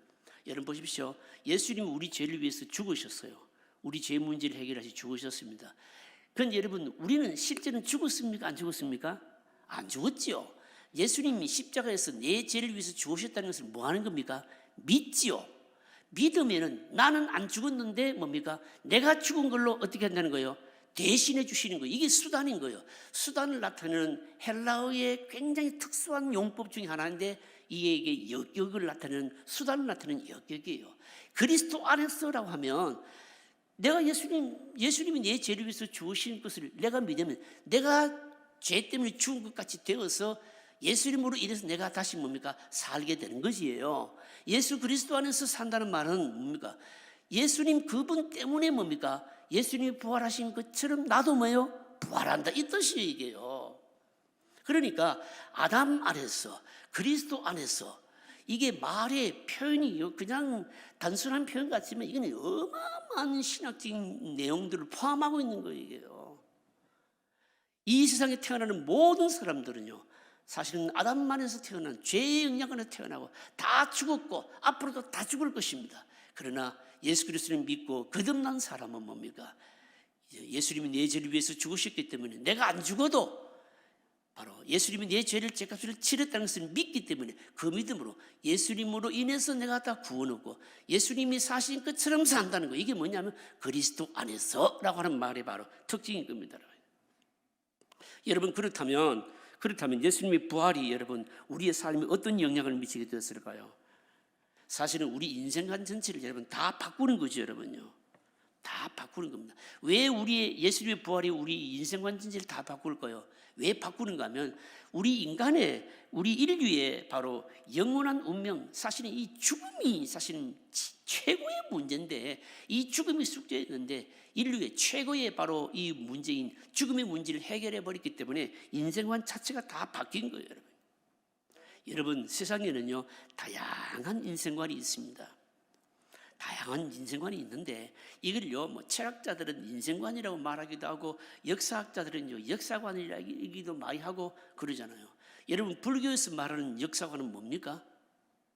여러분 보십시오. 예수님이 우리 죄를 위해서 죽으셨어요. 우리 죄 문제를 해결하시 죽으셨습니다. 그런데 여러분 우리는 실제는 죽었습니까? 안 죽었습니까? 안 죽었지요. 예수님이 십자가에서 내 죄를 위해서 죽으셨다는 것을 뭐 하는 겁니까? 믿지요. 믿으면은 나는 안 죽었는데 뭡니까? 내가 죽은 걸로 어떻게 한다는 거예요? 대신해 주시는 거예요. 이게 수단인 거예요. 수단을 나타내는 헬라어의 굉장히 특수한 용법 중에 하나인데 이게 역격을 나타내는, 수단을 나타내는 역격이에요. 그리스도 안에서라고 하면 내가 예수님이 내 죄를 위해서 죽으신 것을 내가 믿으면 내가 죄 때문에 죽은 것 같이 되어서 예수님으로 인해서 내가 다시 뭡니까? 살게 되는 것이에요. 예수 그리스도 안에서 산다는 말은 뭡니까? 예수님 그분 때문에 뭡니까? 예수님이 부활하신 것처럼 나도 뭐예요? 부활한다 이 뜻이에요, 이게요. 그러니까 아담 안에서 그리스도 안에서, 이게 말의 표현이요, 그냥 단순한 표현 같지만 이거는 어마어마한 신학적인 내용들을 포함하고 있는 거예요, 이게요. 이 세상에 태어나는 모든 사람들은요, 사실은 아담만에서 태어난 죄의 영향 안에 태어나고 다 죽었고 앞으로도 다 죽을 것입니다. 그러나 예수 그리스도를 믿고 거듭난 사람은 뭡니까? 예수님이 내 죄를 위해서 죽으셨기 때문에 내가 안 죽어도 바로 예수님이 내 죄를 죄값을 치렀다는 것을 믿기 때문에 그 믿음으로 예수님으로 인해서 내가 다 구원 얻고 예수님이 사신 것처럼 산다는 거, 이게 뭐냐면 그리스도 안에서라고 하는 말이 바로 특징인 겁니다. 여러분 그렇다면 예수님의 부활이 여러분 우리의 삶에 어떤 영향을 미치게 되었을까요? 사실은 우리 인생관 전체를 여러분 다 바꾸는 거죠, 여러분요. 다 바꾸는 겁니다. 왜 우리의 예수님의 부활이 우리 인생관 전체를 다 바꿀까요? 왜 바꾸는가 하면 우리 인류의 바로 영원한 운명, 사실은 이 죽음이 사실은 최고의 문제인데, 이 죽음이 숙제였는데 인류의 최고의 바로 이 문제인 죽음의 문제를 해결해 버렸기 때문에 인생관 자체가 다 바뀐 거예요, 여러분. 여러분 세상에는요 다양한 인생관이 있습니다. 다양한 인생관이 있는데 이걸요 뭐 철학자들은 인생관이라고 말하기도 하고 역사학자들은요 역사관이라기도 많이 하고 그러잖아요. 여러분 불교에서 말하는 역사관은 뭡니까?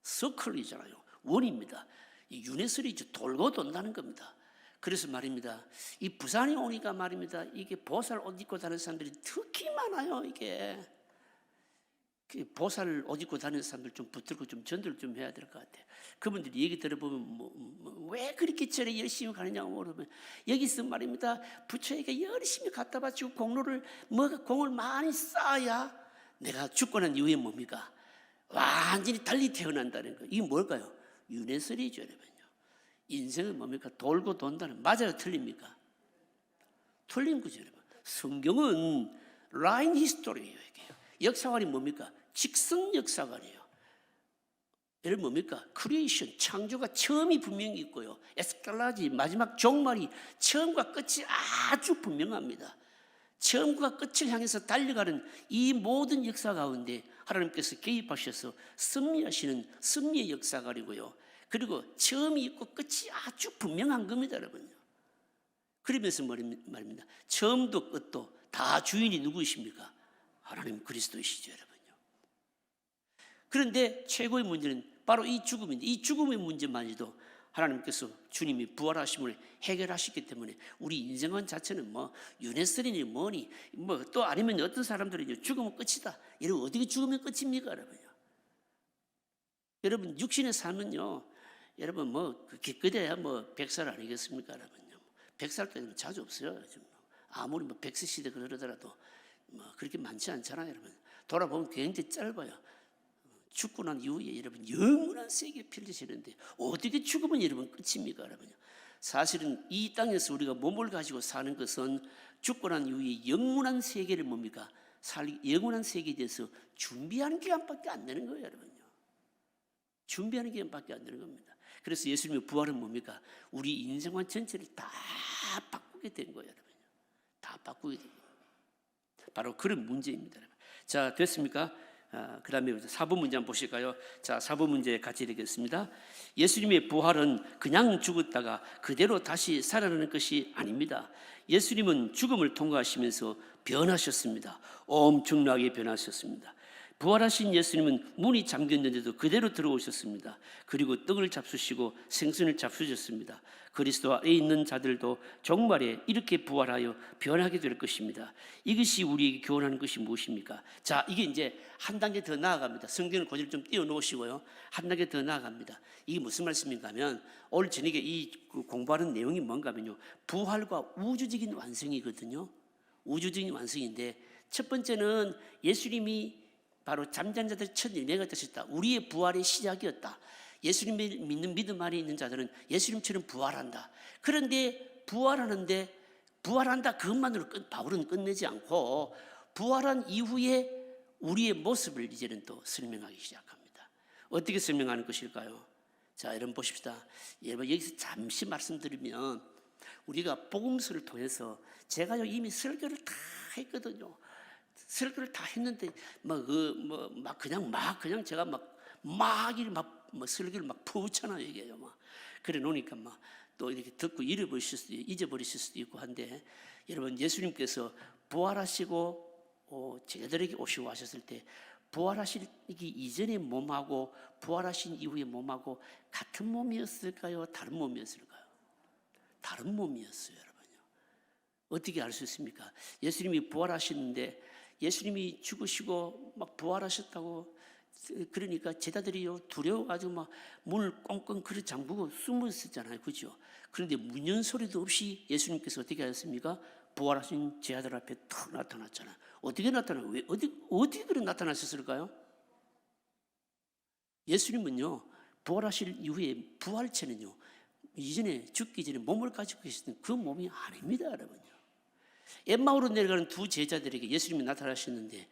서클이잖아요. 원입니다. 이 윤회설이 돌고 돈다는 겁니다. 그래서 말입니다. 이 부산에 오니까 말입니다. 이게 보살 옷 입고 다니는 사람들이 특히 많아요. 이게 보살 옷 입고 다니는 사람들 좀 붙들고 좀 전도를 좀 해야 될 것 같아요. 그분들이 얘기 들어보면 왜 그렇게 절에 열심히 가느냐고 물으면 여기서 말입니다. 부처에게 열심히 갖다 바치고 공을 많이 쌓아야 내가 죽고 난 이후에 뭡니까? 완전히 달리 태어난다는 거. 이게 뭘까요? 윤회설이죠, 여러분요. 인생은 뭡니까? 돌고 돈다는, 맞아요, 틀립니까? 틀린 거죠, 여러분. 성경은 라인 히스토리예요, 이게요. 역사관이 뭡니까? 직선 역사관이에요. 여러분 뭡니까? 크리에이션, 창조가 처음이 분명히 있고요. 에스칼라지, 마지막 종말이 처음과 끝이 아주 분명합니다. 처음과 끝을 향해서 달려가는 이 모든 역사 가운데 하나님께서 개입하셔서 승리하시는 승리의 역사가리고요. 그리고 처음이 있고 끝이 아주 분명한 겁니다, 여러분요. 그러면서 말입니다. 처음도 끝도 다 주인이 누구이십니까? 하나님 그리스도이시죠, 여러분요. 그런데 최고의 문제는 바로 이 죽음인데, 이 죽음의 문제만이도 하나님께서 주님이 부활하심을 해결하셨기 때문에 우리 인생관 자체는 뭐 유네스린이 뭐니 뭐 또 아니면 어떤 사람들이 죽으면 끝이다. 여러분 어떻게 죽으면 끝입니까, 여러분요? 여러분 육신의 삶은요, 여러분 뭐 기껏해야 뭐 100살 아니겠습니까, 여러분요? 100살까지는 자주 없어요. 아무리 뭐 100세 시대 그러더라도 뭐 그렇게 많지 않잖아요, 여러분. 돌아보면 굉장히 짧아요. 죽고 난 이후에 여러분 영원한 세계에 펼쳐지는데 어떻게 죽으면 여러분 끝입니까, 여러분? 사실은 이 땅에서 우리가 몸을 가지고 사는 것은 죽고 난 이후에 영원한 세계를 뭡니까? 영원한 세계에 대해서 준비하는 기간밖에 안 되는 거예요, 여러분요. 준비하는 기간밖에 안 되는 겁니다. 그래서 예수님의 부활은 뭡니까? 우리 인생관 전체를 다 바꾸게 된 거예요, 여러분요. 다 바꾸게 된 거예요. 바로 그런 문제입니다, 여러분. 자, 됐습니까? 그 다음에 4번 문제 한번 보실까요? 자, 4번 문제 같이 읽겠습니다. 예수님의 부활은 그냥 죽었다가 그대로 다시 살아나는 것이 아닙니다. 예수님은 죽음을 통과하시면서 변하셨습니다. 엄청나게 변하셨습니다. 부활하신 예수님은 문이 잠겼는데도 그대로 들어오셨습니다. 그리고 떡을 잡수시고 생선을 잡수셨습니다. 그리스도 안에 있는 자들도 종말에 이렇게 부활하여 변하게 될 것입니다. 이것이 우리에게 교훈하는 것이 무엇입니까? 자, 이게 이제 한 단계 더 나아갑니다. 성경을 그대로 좀 띄워놓으시고요. 한 단계 더 나아갑니다. 이게 무슨 말씀인가 하면 오늘 저녁에 이 공부하는 내용이 뭔가 하면요, 부활과 우주적인 완성이거든요. 우주적인 완성인데 첫 번째는 예수님이 바로 잠자는 자들의 첫 열매가 되셨다. 우리의 부활의 시작이었다. 예수님을 믿는 믿음 안에 있는 자들은 예수님처럼 부활한다. 그런데 부활한다 그것만으로 바울은 끝내지 않고 부활한 이후에 우리의 모습을 이제는 또 설명하기 시작합니다. 어떻게 설명하는 것일까요? 자, 여러분 보십시다. 여러분 여기서 잠시 말씀드리면 우리가 복음서를 통해서 제가 이미 설교를 다 했거든요. 설교를 다 했는데 그냥 제가 설교를 막 푸잖아요, 이게요. 그래 놓으니까 또 이렇게 듣고 잊어버리실 수도 있고 한데, 여러분 예수님께서 부활하시고 제자들에게 오시고 하셨을 때 부활하시기 이전의 몸하고 부활하신 이후의 몸하고 같은 몸이었을까요? 다른 몸이었을까요? 다른 몸이었어요, 여러분요. 어떻게 알 수 있습니까? 예수님이 부활하시는데 예수님이 죽으시고 막 부활하셨다고 그러니까 제자들이요 두려워가지고 문을 꽁꽁 그릇 잠그고 숨어 있었잖아요, 그죠? 그런데 문연 소리도 없이 예수님께서 어떻게 하셨습니까? 부활하신 제자들 앞에 탁 나타났잖아요. 어떻게 나타나요? 어디 그래 나타나셨을까요? 예수님은요 부활하실 이후에 부활체는요 이전에 죽기 전에 몸을 가지고 계시던 그 몸이 아닙니다, 여러분요. 엠마오로 내려가는 두 제자들에게 예수님이 나타나셨는데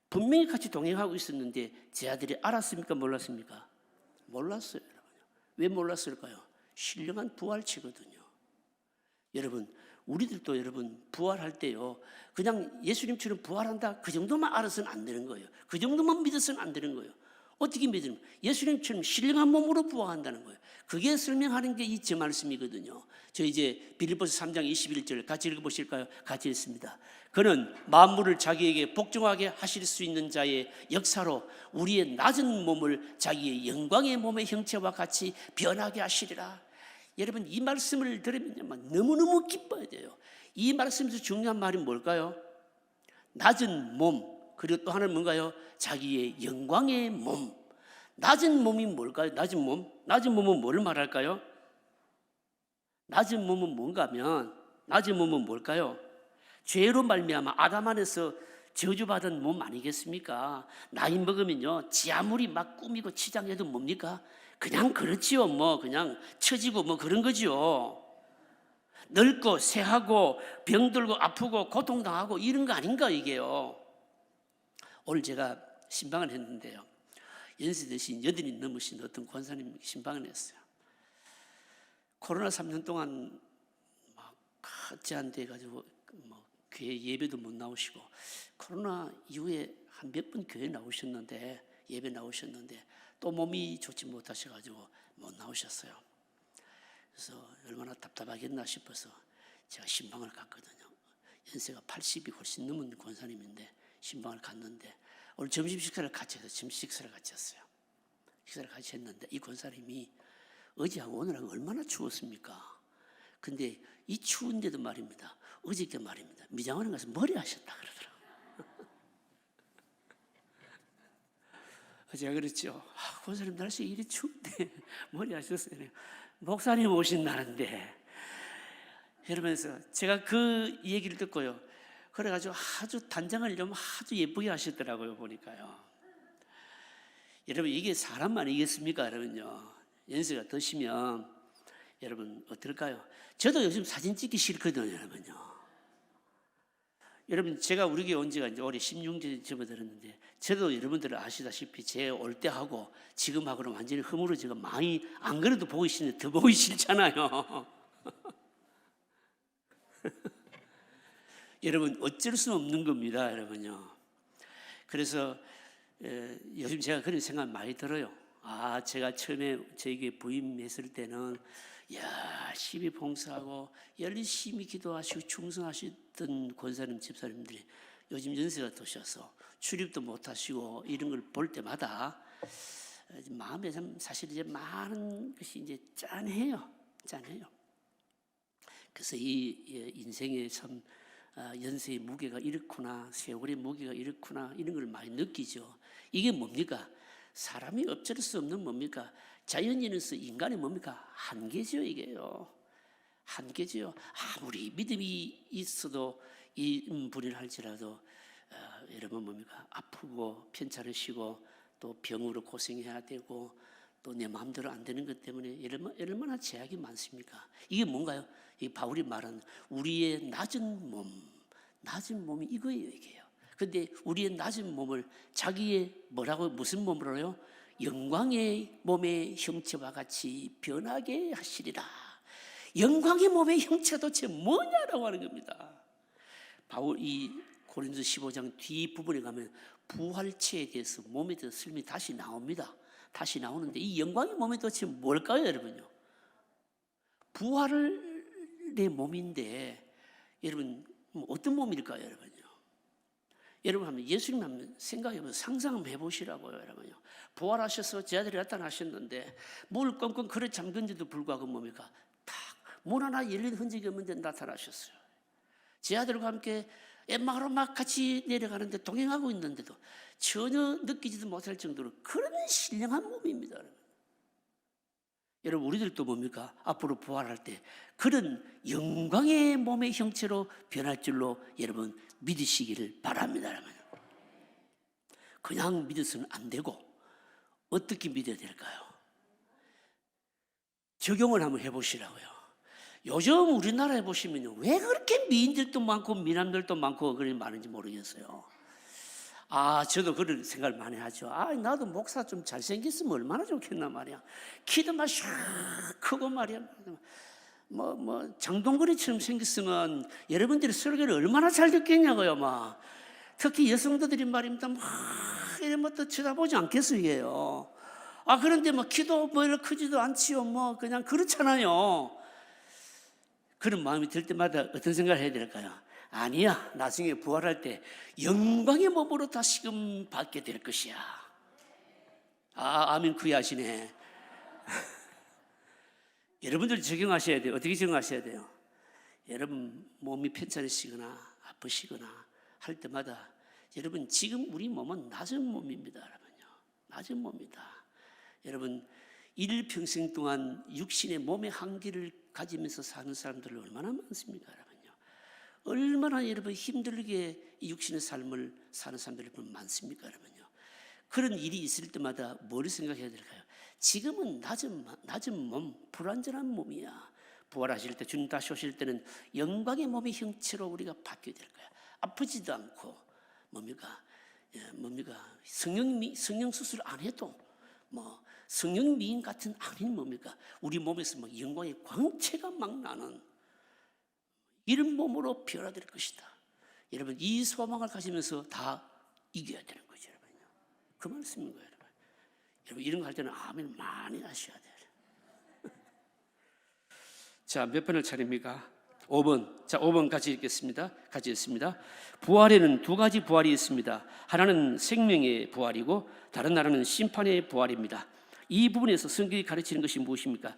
분명히 같이 동행하고 있었는데 제자들이 알았습니까? 몰랐습니까? 몰랐어요, 여러분요. 왜 몰랐을까요? 신령한 부활체거든요. 여러분, 우리들도 여러분 부활할 때요 그냥 예수님처럼 부활한다 그 정도만 알아서는 안 되는 거예요. 그 정도만 믿어서는 안 되는 거예요. 어떻게 믿으면 예수님처럼 신령한 몸으로 부활한다는 거예요. 그게 설명하는 게 이 제 말씀이거든요. 저 이제 빌립보서 3장 21절 같이 읽어보실까요? 같이 읽습니다. 그는 만물을 자기에게 복종하게 하실 수 있는 자의 역사로 우리의 낮은 몸을 자기의 영광의 몸의 형체와 같이 변하게 하시리라. 여러분 이 말씀을 들으면 너무너무 기뻐야 돼요. 이 말씀에서 중요한 말이 뭘까요? 낮은 몸, 그리고 또 하나는 뭔가요? 자기의 영광의 몸. 낮은 몸이 뭘까요? 낮은 몸? 낮은 몸은 뭐를 말할까요? 낮은 몸은 뭔가 하면 낮은 몸은 뭘까요? 죄로 말미암아 아담 안에서 저주받은 몸 아니겠습니까? 나이 먹으면요 지 아무리 막 꾸미고 치장해도 뭡니까? 그냥 그렇지요. 그냥 처지고 그런 거죠. 늙고 새하고 병들고 아프고 고통당하고 이런 거 아닌가 이게요. 오늘 제가 신방을 했는데요 연세 드신 80이 넘으신 어떤 권사님 신방을 했어요. 코로나 3년 동안 막 제한돼 가지고 뭐 교회 예배도 못 나오시고, 코로나 이후에 한 몇 번 교회 나오셨는데, 예배 나오셨는데 또 몸이 좋지 못하셔 가지고 못 나오셨어요. 그래서 얼마나 답답하겠나 싶어서 제가 신방을 갔거든요. 연세가 80이 훨씬 넘은 권사님인데 신방을 갔는데, 오늘 점심 식사를 같이 해서 점심 식사를 같이 했어요. 식사를 같이 했는데 이 권사님이 어제하고 오늘하고 얼마나 추웠습니까? 근데 이 추운데도 말입니다, 어저께 말입니다, 미장원에 가서 머리 하셨다 그러더라고요. 제가 그랬죠. 권사님 날씨 이리 추운데 머리 하셨어요. 목사님 오신다는데. 이러면서 제가 그 얘기를 듣고요, 그래가지고 아주 단장을 좀 아주 예쁘게 하셨더라고요, 보니까요. 여러분, 이게 사람 아니겠습니까? 여러분요, 연세가 드시면 여러분 어떨까요? 저도 요즘 사진 찍기 싫거든요, 여러분요. 여러분, 제가 우리 교회 온 지가 이제 올해 16년 접어들었는데, 저도 여러분들 아시다시피 제 올 때하고 지금하고는 완전히 허물어지고, 많이 안 그래도 보기 싫은데 더 보기 싫잖아요. 여러분, 어쩔 수 없는 겁니다, 여러분요. 그래서 요즘 제가 그런 생각 많이 들어요. 제가 처음에 저에게 부임했을 때는 열심히 봉사하고 열심히 기도하시고 충성하시던 권사님 집사님들이 요즘 연세가 드셔서 출입도 못하시고 이런 걸 볼 때마다 마음에 참 사실 이제 많은 것이 이제 짠해요. 그래서 이 인생의 참 연세의 무게가 이렇구나, 세월의 무게가 이렇구나, 이런 걸 많이 느끼죠. 이게 뭡니까? 사람이 어쩔 수 없는 뭡니까? 자연인으로서 인간의 뭡니까? 한계죠, 이게요. 한계죠. 아무리 믿음이 있어도 이 불의를 할지라도 여러분 뭡니까? 아프고 편찮으시고 또 병으로 고생해야 되고 또 내 마음대로 안 되는 것 때문에 얼마나 제약이 많습니까? 이게 뭔가요? 이 바울이 말하는 우리의 낮은 몸이 이거예요, 이게요. 근데 우리의 낮은 몸을 자기의 무슨 몸으로요? 영광의 몸의 형체와 같이 변하게 하시리라. 영광의 몸의 형체가 도대체 뭐냐라고 하는 겁니다. 바울 이 고린도 15장 뒷부분에 가면 부활체에 대해서, 몸에 대해서 설명이 다시 나옵니다. 다시 나오는데 이 영광의 몸이 도대체 뭘까요, 여러분요? 부활의 몸인데 여러분 어떤 몸일까요, 여러분요? 여러분 한번 예수님 한번 생각해보세요. 상상 한번 해보시라고요, 여러분요. 부활하셔서 제 아들이 나타나셨는데 물 꽁꽁 그릇 잠근데도 불구하고 뭡니까? 딱 문 하나 열린 흔적이 없는데 나타나셨어요. 제 아들과 함께 엠마오로 막 같이 내려가는데 동행하고 있는데도 전혀 느끼지도 못할 정도로 그런 신령한 몸입니다, 여러분. 여러분, 우리들도 뭡니까? 앞으로 부활할 때 그런 영광의 몸의 형체로 변할 줄로 여러분 믿으시기를 바랍니다, 여러분. 그냥 믿어서는 안 되고 어떻게 믿어야 될까요? 적용을 한번 해보시라고요. 요즘 우리나라에 보시면 왜 그렇게 미인들도 많고 미남들도 많고 그렇게 많은지 모르겠어요. 저도 그런 생각을 많이 하죠. 나도 목사 좀 잘생겼으면 얼마나 좋겠나 말이야. 키도 막 샥 크고 말이야. 장동건이처럼 생겼으면 여러분들이 설교를 얼마나 잘 듣겠냐고요, 막. 특히 여성들이 말입니다. 이러면 또 쳐다보지 않겠어요. 그런데 키도 이렇게 크지도 않지요. 그냥 그렇잖아요. 그런 마음이 들 때마다 어떤 생각을 해야 될까요? 아니야, 나중에 부활할 때 영광의 몸으로 다시금 받게 될 것이야. 아멘, 그이 하시네. 여러분들 적용하셔야 돼요. 어떻게 적용하셔야 돼요? 여러분 몸이 편찮으시거나 아프시거나 할 때마다 여러분 지금 우리 몸은 낮은 몸입니다, 여러분요. 낮은 몸이다. 여러분 일평생 동안 육신의 몸의 한계를 가지면서 사는 사람들 얼마나 많습니까, 여러분요. 얼마나 여러분 힘들게 이 육신의 삶을 사는 사람들이 많습니까, 여러분요. 그런 일이 있을 때마다 뭘 생각해야 될까요? 지금은 낮은 몸, 불완전한 몸이야. 부활하실 때, 주님 다시 오실 때는 영광의 몸의 형체로 우리가 바뀌게 될 거야. 아프지도 않고 뭡니까? 성령 수술 안 해도 뭐 성령 미인 같은 아닌 뭡니까? 우리 몸에서 막 영광의 광채가 막 나는 이런 몸으로 변화될 것이다. 여러분 이 소망을 가지면서 다 이겨야 되는 거죠, 여러분. 그 말씀인 거예요, 여러분. 여러분 이런 거 할 때는 아멘 많이 하셔야 돼요. 자, 몇 번을 차립니까? 5번. 자, 5번 같이 읽겠습니다. 같이 읽습니다. 부활에는 두 가지 부활이 있습니다. 하나는 생명의 부활이고 다른 하나는 심판의 부활입니다. 이 부분에서 성경이 가르치는 것이 무엇입니까?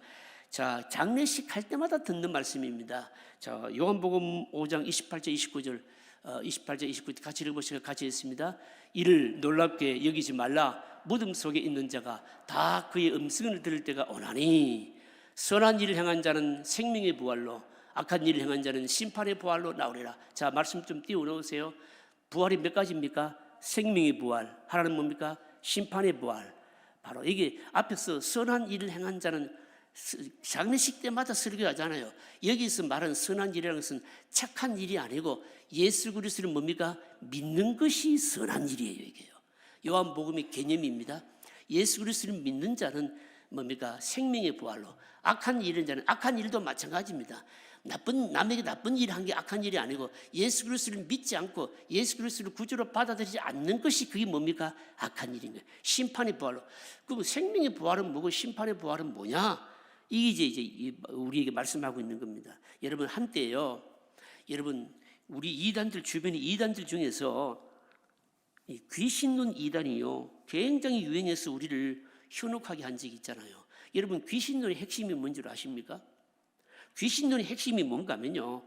자, 장례식 할 때마다 듣는 말씀입니다. 자, 요한복음 5장 28절 29절 28절 29절 같이 읽어보시고 같이 읽습니다. 이를 놀랍게 여기지 말라. 무덤 속에 있는 자가 다 그의 음성을 들을 때가 오나니 선한 일을 행한 자는 생명의 부활로 악한 일을 행한 자는 심판의 부활로 나오리라. 자, 말씀 좀 띄워놓으세요. 부활이 몇 가지입니까? 생명의 부활. 하나는 뭡니까? 심판의 부활. 바로 이게 앞에서 선한 일을 행한 자는 장례식 때마다 설교하잖아요. 여기서 말하는 선한 일이라는 것은 착한 일이 아니고 예수 그리스도를 뭡니까? 믿는 것이 선한 일이에요. 이게요. 요한복음의 개념입니다. 예수 그리스도를 믿는 자는 뭡니까? 생명의 부활로. 악한 일은 자는 악한 일도 마찬가지입니다. 남에게 나쁜 일을 한 게 악한 일이 아니고 예수 그리스도를 믿지 않고 예수 그리스도를 구주로 받아들이지 않는 것이 그게 뭡니까? 악한 일인 거예요. 심판의 부활로. 그럼 생명의 부활은 뭐고 심판의 부활은 뭐냐? 이게 이제 우리에게 말씀하고 있는 겁니다. 여러분 한때요. 여러분 우리 이단들 주변의 이단들 중에서 이 귀신론 이단이요. 굉장히 유행해서 우리를 현혹하게 한 적이 있잖아요. 여러분 귀신론의 핵심이 뭔지 아십니까? 귀신론의 핵심이 뭔가 하면요.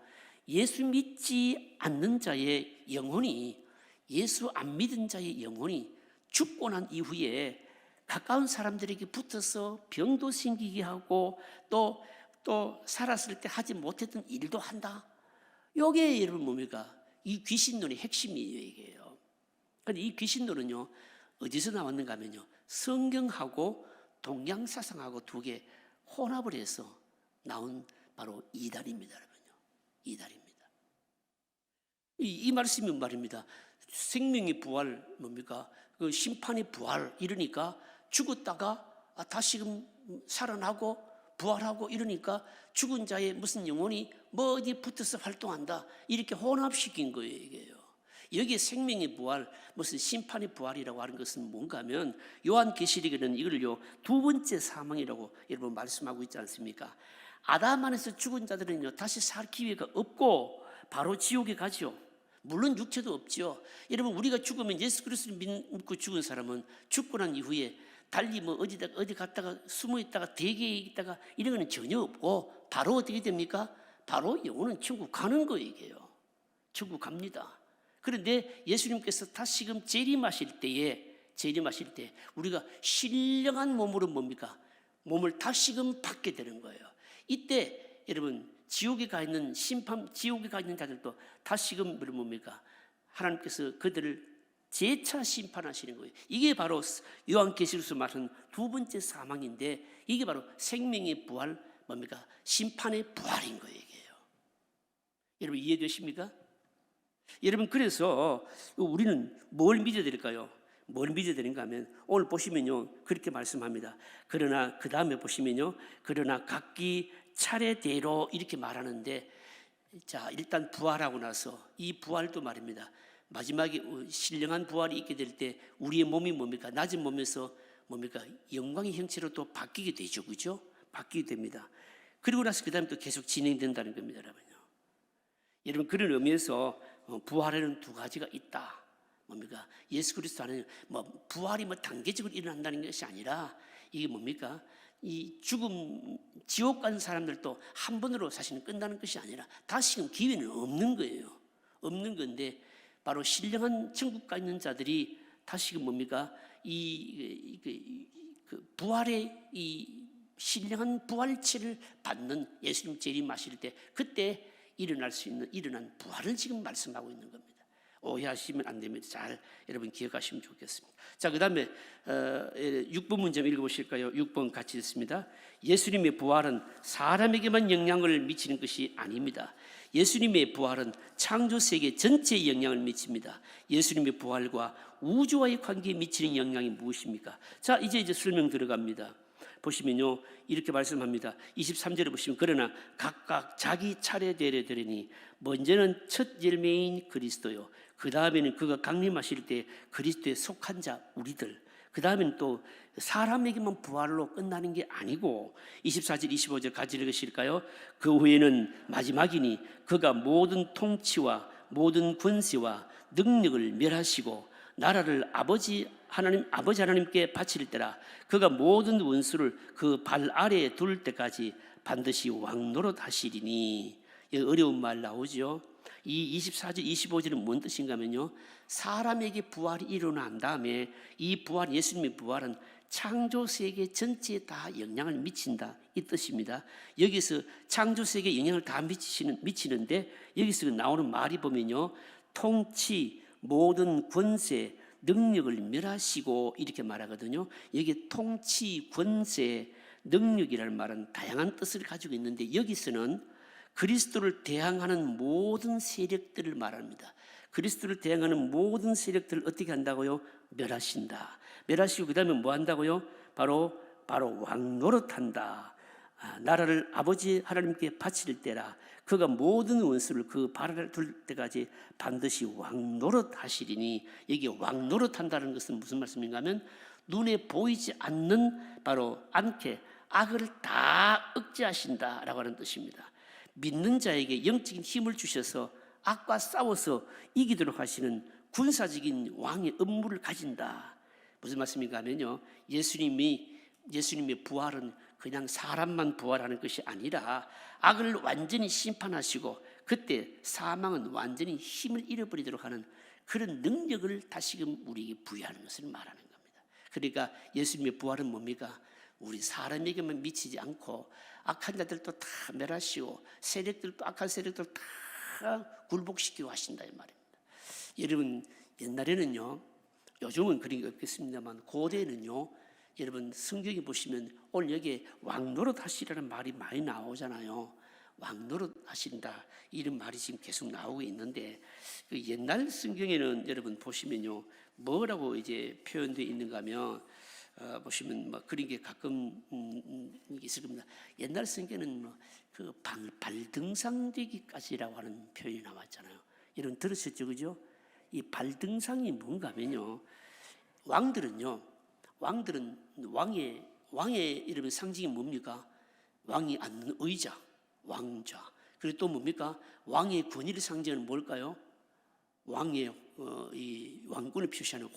예수 믿지 않는 자의 영혼이 예수 안 믿은 자의 영혼이 죽고 난 이후에 가까운 사람들에게 붙어서 병도 생기게 하고 또 살았을 때 하지 못했던 일도 한다. 이게 여러분 뭡니까? 이 귀신론의 핵심이에요. 이게요. 근데 이 귀신론은요. 어디서 나왔는가 하면요. 성경하고 동양사상하고 두 개 혼합을 해서 나온 바로 이단입니다. 여러분요. 이단입니다. 이 말씀이 말입니다. 생명의 부활 뭡니까? 그 심판의 부활 이러니까 죽었다가 다시금 살아나고 부활하고 이러니까 죽은 자의 무슨 영혼이 뭐 어디 붙어서 활동한다 이렇게 혼합시킨 거예요. 이게요. 여기에 생명의 부활, 무슨 심판의 부활이라고 하는 것은 뭔가 하면 요한계시록에는 이걸요 두 번째 사망이라고 여러분 말씀하고 있지 않습니까? 아담 안에서 죽은 자들은요 다시 살 기회가 없고 바로 지옥에 가죠. 물론 육체도 없죠. 여러분 우리가 죽으면 예수 그리스도를 믿고 죽은 사람은 죽고 난 이후에 달리 뭐 어디 갔다가 숨어 있다가 대기에 있다가 이런 거는 전혀 없고 바로 어떻게 됩니까? 바로 영혼은 천국 가는 거예요. 이게요. 천국 갑니다. 그런데 예수님께서 다시금 재림하실 때 우리가 신령한 몸으로 뭡니까? 몸을 다시금 받게 되는 거예요. 이때 여러분 지옥에 가 있는 지옥에 가 있는 자들도 다시금 뭡니까? 하나님께서 그들을 재차 심판하시는 거예요. 이게 바로 요한계시록에서 말하는 두 번째 사망인데 이게 바로 생명의 부활 뭡니까? 심판의 부활인 거예요. 이게요. 여러분 이해되십니까? 여러분 그래서 우리는 뭘 믿어야 될까요? 뭘 믿어야 되는가 하면 오늘 보시면요 그렇게 말씀합니다. 그러나 그 다음에 보시면요 그러나 각기 차례대로 이렇게 말하는데 자 일단 부활하고 나서 이 부활도 말입니다. 마지막에 신령한 부활이 있게 될 때 우리의 몸이 뭡니까? 낮은 몸에서 뭡니까? 영광의 형체로 또 바뀌게 되죠. 그죠? 바뀌게 됩니다. 그리고 나서 그 다음에 또 계속 진행된다는 겁니다. 여러분 그런 의미에서 부활에는 두 가지가 있다. 뭡니까? 예수 그리스도 안에는 뭐 부활이 뭐 단계적으로 일어난다는 것이 아니라 이게 뭡니까? 이 죽음 지옥 간 사람들도 한 번으로 사실은 끝나는 것이 아니라 다시금 기회는 없는 거예요. 없는 건데 바로 신령한 천국 가 있는 자들이 다시금 뭡니까? 그 부활의 이 신령한 부활체를 받는 예수님 재림하실 때 그때 일어날 수 있는 일어난 부활을 지금 말씀하고 있는 겁니다. 오해하시면 안 됩니다. 잘 여러분 기억하시면 좋겠습니다. 자, 그 다음에 6번 문제 읽어보실까요? 6번 같이 읽습니다. 예수님의 부활은 사람에게만 영향을 미치는 것이 아닙니다. 예수님의 부활은 창조세계 전체에 영향을 미칩니다. 예수님의 부활과 우주와의 관계에 미치는 영향이 무엇입니까? 자, 이제 설명 들어갑니다. 보시면요, 이렇게 말씀합니다. 23절에 보시면, 그러나 각각 자기 차례대로 되리니 먼저는 첫 열매인 그리스도요, 그 다음에는 그가 강림하실 때 그리스도에 속한 자 우리들, 그 다음에는 또 사람에게만 부활로 끝나는 게 아니고 24절 25절 같이 읽으실까요? 그 후에는 마지막이니 그가 모든 통치와 모든 권세와 능력을 멸하시고 나라를 아버지 하나님께 바칠 때라 그가 모든 원수를 그 발 아래에 둘 때까지 반드시 왕노릇 하시리니. 어려운 말 나오죠. 이 24절 25절은 뭔 뜻인가 하면요, 사람에게 부활이 일어난 다음에 이 부활, 예수님의 부활은 창조세계 전체에 다 영향을 미친다, 이 뜻입니다. 여기서 창조세계에 영향을 다 미치는데 여기서 나오는 말이 보면요, 통치, 모든 권세, 능력을 멸하시고 이렇게 말하거든요. 여기 통치, 권세, 능력이라는 말은 다양한 뜻을 가지고 있는데 여기서는 그리스도를 대항하는 모든 세력들을 말합니다. 그리스도를 대항하는 모든 세력들을 어떻게 한다고요? 멸하신다. 멸하시고 그 다음에 뭐 한다고요? 바로 왕노릇한다. 나라를 아버지 하나님께 바칠 때라 그가 모든 원수를 그 발 아래 둘 때까지 반드시 왕노릇하시리니. 여기 왕노릇한다는 것은 무슨 말씀인가 하면 눈에 보이지 않는 바로 않게 악을 다 억제하신다라고 하는 뜻입니다. 믿는 자에게 영적인 힘을 주셔서 악과 싸워서 이기도록 하시는 군사적인 왕의 업무를 가진다. 무슨 말씀인가 하면요, 예수님의 부활은 그냥 사람만 부활하는 것이 아니라 악을 완전히 심판하시고 그때 사망은 완전히 힘을 잃어버리도록 하는 그런 능력을 다시금 우리에게 부여하는 것을 말하는 겁니다. 그러니까 예수님의 부활은 뭡니까? 우리 사람에게만 미치지 않고 악한 자들도 다 멸하시고 세력들도 악한 세력들도 다 굴복시키고 하신다 이 말입니다. 여러분, 옛날에는요, 요즘은 그런 게 없겠습니다만 고대에는요, 여러분 성경에 보시면 오늘 여기에 왕노릇 하시라는 말이 많이 나오잖아요. 왕노릇 하신다 이런 말이 지금 계속 나오고 있는데 그 옛날 성경에는 여러분 보시면요, 뭐라고 이제 표현되어 있는가 하면 보시면 뭐 그런 게 가끔 있을 겁니다. 옛날 성경에는 그 발등상되기까지라고 하는 표현이 나왔잖아요. 여러분 들으셨죠, 그죠? 이 발등상이 뭔가 하면요, 왕들은 왕의 이름의 상징이 뭡니까? 왕이 앉는 의자, 왕좌. 그리고 또 뭡니까? 왕의 권위를 상징하는 뭘까요? 왕의 이 왕권을 표시하는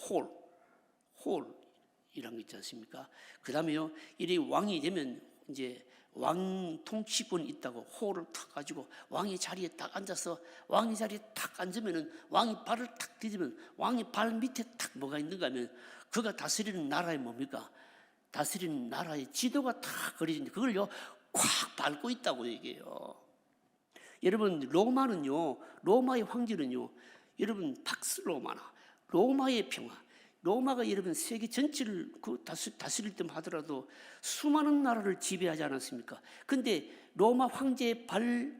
홀이란 거 있지 않습니까? 그 다음에요, 이래 왕이 되면 이제 왕 통치권이 있다고 홀을 탁 가지고 왕의 자리에 딱 앉아서 왕의 자리에 탁 앉으면은 왕이 발을 탁 디디면 왕의 발 밑에 탁 뭐가 있는가 하면 그가 다스리는 나라의 뭡니까? 다스리는 나라의 지도가 탁 그려진데 그걸요 콱 밟고 있다고 얘기해요. 여러분 로마의 황제는요, 여러분 팍스 로마나 로마의 평화, 로마가 여러분 세계 전체를 다스릴 때 하더라도 수많은 나라를 지배하지 않았습니까? 근데 로마 황제의 발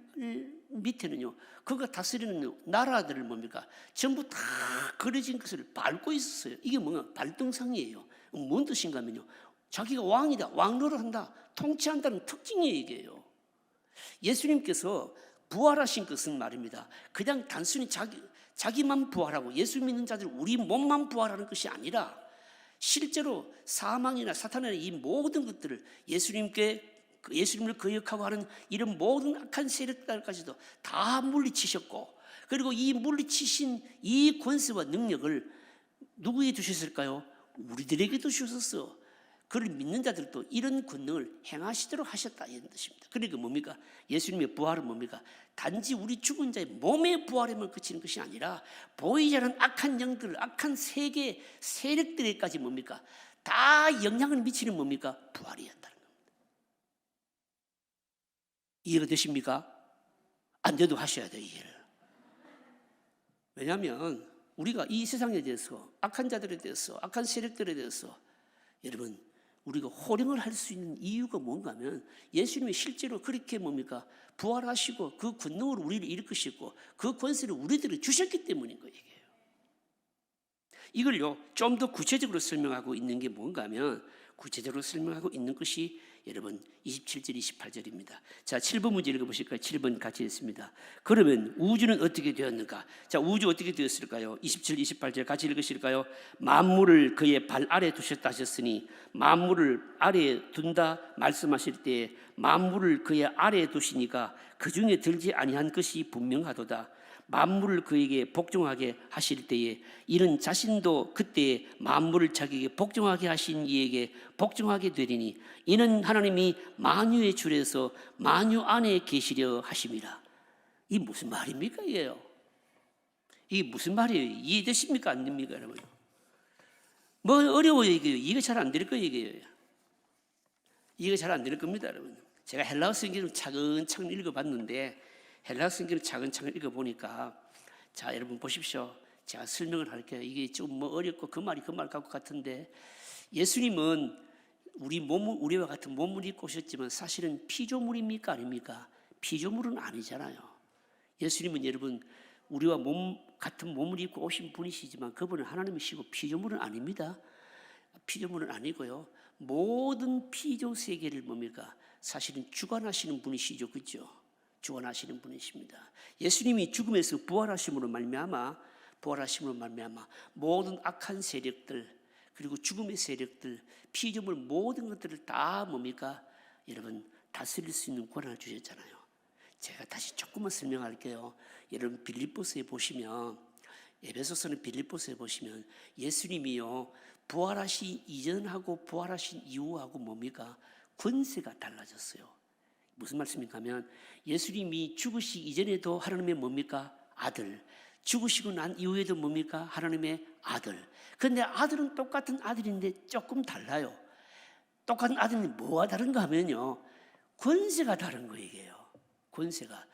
밑에는요, 그가 다스리는 나라들을 뭡니까? 전부 다 그려진 것을 밟고 있었어요. 이게 뭔가 발등상이에요. 뭔 뜻인가 하면요, 자기가 왕이다, 왕노를 한다, 통치한다는 특징이 얘기예요. 예수님께서 부활하신 것은 말입니다, 그냥 단순히 자기만 부활하고 예수 믿는 자들 우리 몸만 부활하는 것이 아니라 실제로 사망이나 사탄이나 이 모든 것들을 예수님을 거역하고 하는 이런 모든 악한 세력들까지도 다 물리치셨고, 그리고 이 물리치신 이 권세와 능력을 누구에게 주셨을까요? 우리들에게도 주셨어. 그를 믿는 자들도 이런 권능을 행하시도록 하셨다 이런 뜻입니다. 그러니까 뭡니까? 예수님의 부활은 뭡니까? 단지 우리 죽은 자의 몸의 부활에만 그치는 것이 아니라 보이지 않는 악한 영들, 악한 세계 세력들에까지 뭡니까? 다 영향을 미치는 뭡니까? 부활이었다는 겁니다. 이해가 되십니까? 안 돼도 하셔야 돼요, 이해를. 왜냐하면 우리가 이 세상에 대해서, 악한 자들에 대해서, 악한 세력들에 대해서 여러분 우리가 호령을 할 수 있는 이유가 뭔가 하면 예수님이 실제로 그렇게 뭡니까? 부활하시고 그 권능으로 우리를 일으키시고 그 권세를 우리들에게 주셨기 때문인 거예요. 이걸요 좀 더 구체적으로 설명하고 있는 게 뭔가 하면, 구체적으로 설명하고 있는 것이 여러분 27절 28절입니다. 자, 7번 문제 읽어보실까요? 7번 같이 했습니다. 그러면 우주는 어떻게 되었는가? 자, 우주 어떻게 되었을까요? 27, 28절 같이 읽으실까요? 만물을 그의 발 아래 두셨다 하셨으니, 만물을 아래에 둔다 말씀하실 때 만물을 그의 아래에 두시니까 그 중에 들지 아니한 것이 분명하도다. 만물을 그에게 복종하게 하실 때에 이는 자신도 그때에 만물을 자기에게 복종하게 하신 이에게 복종하게 되리니 이는 하나님이 만유의 줄에서 만유 안에 계시려 하심이라. 이 무슨 말입니까 이게요? 이게 무슨 말이에요? 이해되십니까 안 됩니까 여러분? 뭐 어려워요 이게요. 이해가 잘 안 될 거예요 이게요. 이해가 잘 안 될 겁니다 여러분. 제가 헬라어 성경을 차근차근 읽어봤는데 헬라어 성경을 차근차근 읽어보니까, 자 여러분 보십시오. 제가 설명을 할게요. 이게 좀 뭐 어렵고 그 말 같고 같은데, 예수님은 우리와 같은 몸을 입고 오셨지만 사실은 피조물입니까 아닙니까? 피조물은 아니잖아요. 예수님은 여러분 우리와 같은 몸을 입고 오신 분이시지만 그분은 하나님이시고 피조물은 아닙니다. 피조물은 아니고요. 모든 피조 세계를 뭡니까? 사실은 주관하시는 분이시죠, 그렇죠? 주관하시는 분이십니다. 예수님이 죽음에서 부활하심으로 말미암아 모든 악한 세력들, 그리고 죽음의 세력들, 피조물 모든 것들을 다 뭡니까? 여러분 다스릴 수 있는 권한을 주셨잖아요. 제가 다시 조금만 설명할게요. 여러분 빌립보서에 보시면, 에베소서는 빌립보서에 보시면 예수님이요 부활하신 이전하고 부활하신 이후하고 뭡니까? 권세가 달라졌어요. 무슨 말씀인가 하면 예수님이 죽으시기 이전에도 하나님의 뭡니까? 아들. 죽으시고 난 이후에도 뭡니까? 하나님의 아들. 그런데 아들은 똑같은 아들인데 조금 달라요. 똑같은 아들인데 뭐가 다른가 하면요, 권세가 다른 거예요. 이게요. 권세가.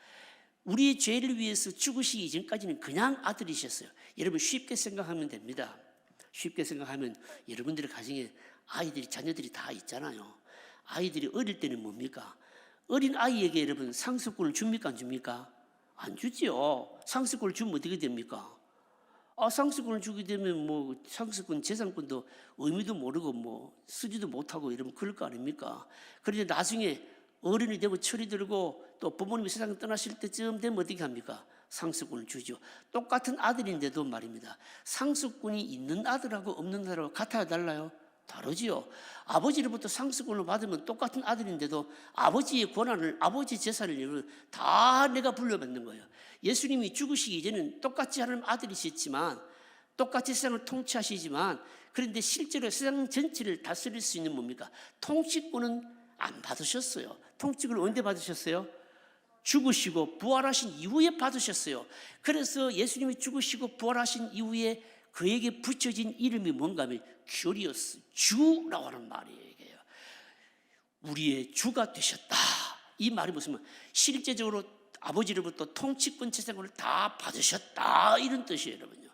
우리의 죄를 위해서 죽으시기 이전까지는 그냥 아들이셨어요. 여러분 쉽게 생각하면 됩니다. 쉽게 생각하면 여러분들의 가정에 자녀들이 다 있잖아요. 아이들이 어릴 때는 뭡니까? 어린 아이에게 여러분 상속권을 줍니까 안 줍니까? 안 주지요. 상속권을 주면 어떻게 됩니까? 상속권을 주게 되면 뭐 상속권, 재산권도 의미도 모르고 뭐 쓰지도 못하고 이러면 그럴 거 아닙니까? 그런데 나중에 어른이 되고 철이 들고 또 부모님이 세상을 떠나실 때쯤 되면 어떻게 합니까? 상속권을 주죠. 똑같은 아들인데도 말입니다. 상속권이 있는 아들하고 없는 아들하고 같아요, 달라요? 다르지요. 아버지로부터 상속권을 받으면 똑같은 아들인데도 아버지의 권한을, 아버지 재산을 다 내가 불려받는 거예요. 예수님이 죽으시기 이전에는 똑같이 하나님 아들이셨지만, 똑같이 세상을 통치하시지만, 그런데 실제로 세상 전체를 다스릴 수 있는 뭡니까? 통치권은 안 받으셨어요. 통치권을 언제 받으셨어요? 죽으시고 부활하신 이후에 받으셨어요. 그래서 예수님이 죽으시고 부활하신 이후에 그에게 붙여진 이름이 뭔가 하면 큐리오스, 주라고 하는 말이에요. 이게요. 우리의 주가 되셨다. 이 말이 무슨 말? 실제적으로 아버지로부터 통치권, 재산권을 다 받으셨다, 이런 뜻이에요, 여러분요.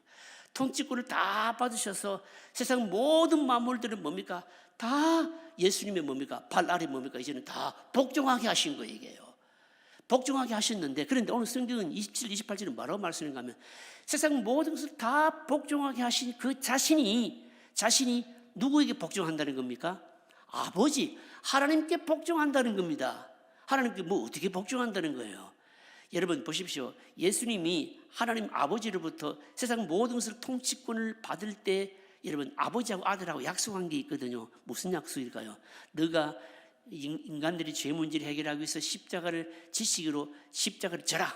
통치권을 다 받으셔서 세상 모든 만물들은 뭡니까? 다 예수님의 뭡니까? 발 아래 뭡니까? 이제는 다 복종하게 하신 거예요, 이게요. 복종하게 하셨는데, 그런데 오늘 성경은 27, 28절은 뭐라고 말씀인가 하면 세상 모든 것을 다 복종하게 하신 그 자신이 누구에게 복종한다는 겁니까? 아버지, 하나님께 복종한다는 겁니다. 하나님께 뭐 어떻게 복종한다는 거예요? 여러분 보십시오. 예수님이 하나님 아버지로부터 세상 모든 것을 통치권을 받을 때 여러분 아버지하고 아들하고 약속한 게 있거든요. 무슨 약속일까요? 너가 인간들이 죄 문제를 해결하기 위해서 십자가를 지시기로 십자가를 져라.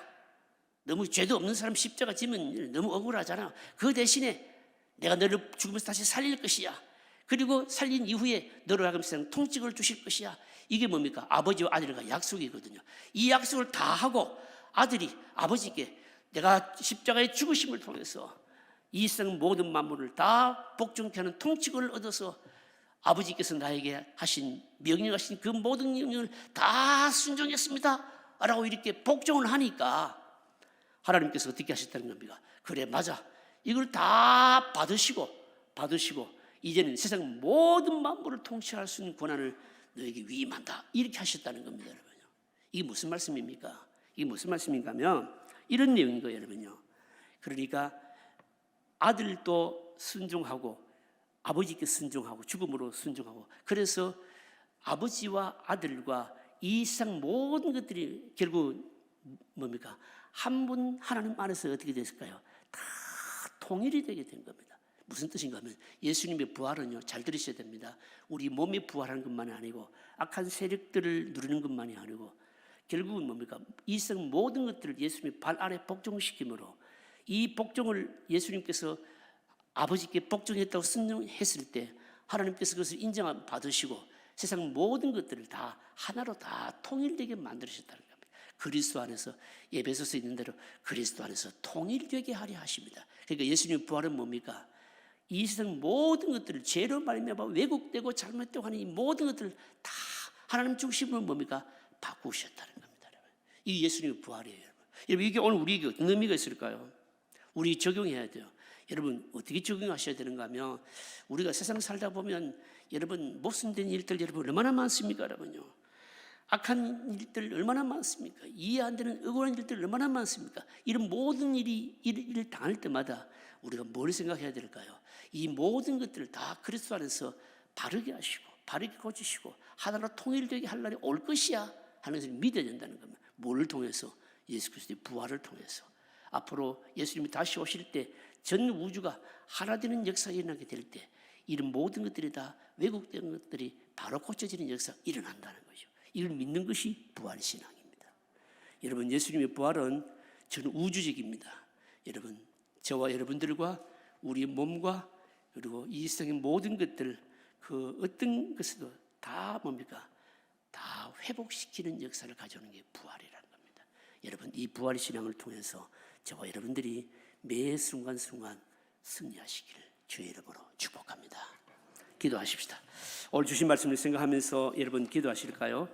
너무 죄도 없는 사람 십자가 지면 너무 억울하잖아. 그 대신에 내가 너를 죽으면서 다시 살릴 것이야. 그리고 살린 이후에 너를 하여금 세상 통치권을 주실 것이야. 이게 뭡니까? 아버지와 아들과 약속이거든요. 이 약속을 다 하고 아들이 아버지께 내가 십자가의 죽으심을 통해서 이 세상 모든 만물을 다 복종케 하는 통치권을 얻어서 아버지께서 나에게 명령하신 그 모든 명령을 다 순종했습니다 라고 이렇게 복종을 하니까 하나님께서 어떻게 하셨다는 겁니까? 그래, 맞아. 이걸 다 받으시고 이제는 세상 모든 만물을 통치할 수 있는 권한을 너에게 위임한다. 이렇게 하셨다는 겁니다, 여러분요. 이게 무슨 말씀입니까? 이게 무슨 말씀인가 하면 이런 내용인 거예요, 여러분요. 그러니까 아들도 순종하고 아버지께 순종하고 죽음으로 순종하고, 그래서 아버지와 아들과 이 세상 모든 것들이 결국 뭡니까? 한 분 하나님 안에서 어떻게 됐을까요? 다 통일이 되게 된 겁니다. 무슨 뜻인가 하면 예수님의 부활은요, 잘 들으셔야 됩니다. 우리 몸이 부활하는 것만이 아니고 악한 세력들을 누르는 것만이 아니고 결국은 뭡니까? 이 세상 모든 것들을 예수님의 발 아래 복종시킴으로, 이 복종을 예수님께서 아버지께 복종했다고 순종했을 때 하나님께서 그것을 인정받으시고 세상 모든 것들을 다 하나로 다 통일되게 만드셨다는 겁니다. 그리스도 안에서, 에베소서에 있는 대로 그리스도 안에서 통일되게 하려 하십니다. 그러니까 예수님의 부활은 뭡니까? 이 세상 모든 것들을 죄로 말미암아 왜곡되고 잘못되고 하는 이 모든 것들을 다 하나님 중심으로 뭡니까? 바꾸셨다는 겁니다. 이 예수님의 부활이에요. 여러분, 이게 오늘 우리에게 어떤 의미가 있을까요? 우리 적용해야 돼요. 여러분, 어떻게 적용하셔야 되는가 하면, 우리가 세상 살다 보면 여러분 모순된 일들 여러분 얼마나 많습니까? 여러분요, 악한 일들 얼마나 많습니까? 이해 안 되는 억울한 일들 얼마나 많습니까? 이런 모든 일을 당할 때마다 우리가 뭘 생각해야 될까요? 이 모든 것들을 다 그리스도 안에서 바르게 하시고 바르게 고치시고 하나로 통일되게 할 날이 올 것이야 하는 것을 믿어야 된다는 겁니다. 뭐를 통해서? 예수 그리스도의 부활을 통해서. 앞으로 예수님이 다시 오실 때 전 우주가 하나 되는 역사가 일어나게 될 때 이런 모든 것들이 다 왜곡된 것들이 바로 고쳐지는 역사가 일어난다는 거죠. 이걸 믿는 것이 부활신앙입니다. 여러분, 예수님의 부활은 전 우주적입니다. 여러분, 저와 여러분들과 우리 몸과 그리고 이 세상의 모든 것들, 그 어떤 것에도 다 뭡니까? 다 회복시키는 역사를 가져오는 게 부활이라는 겁니다. 여러분, 이 부활신앙을 통해서 저와 여러분들이 매 순간순간 승리하시기를 주의 이름으로 축복합니다. 기도하십시다. 오늘 주신 말씀을 생각하면서 여러분 기도하실까요?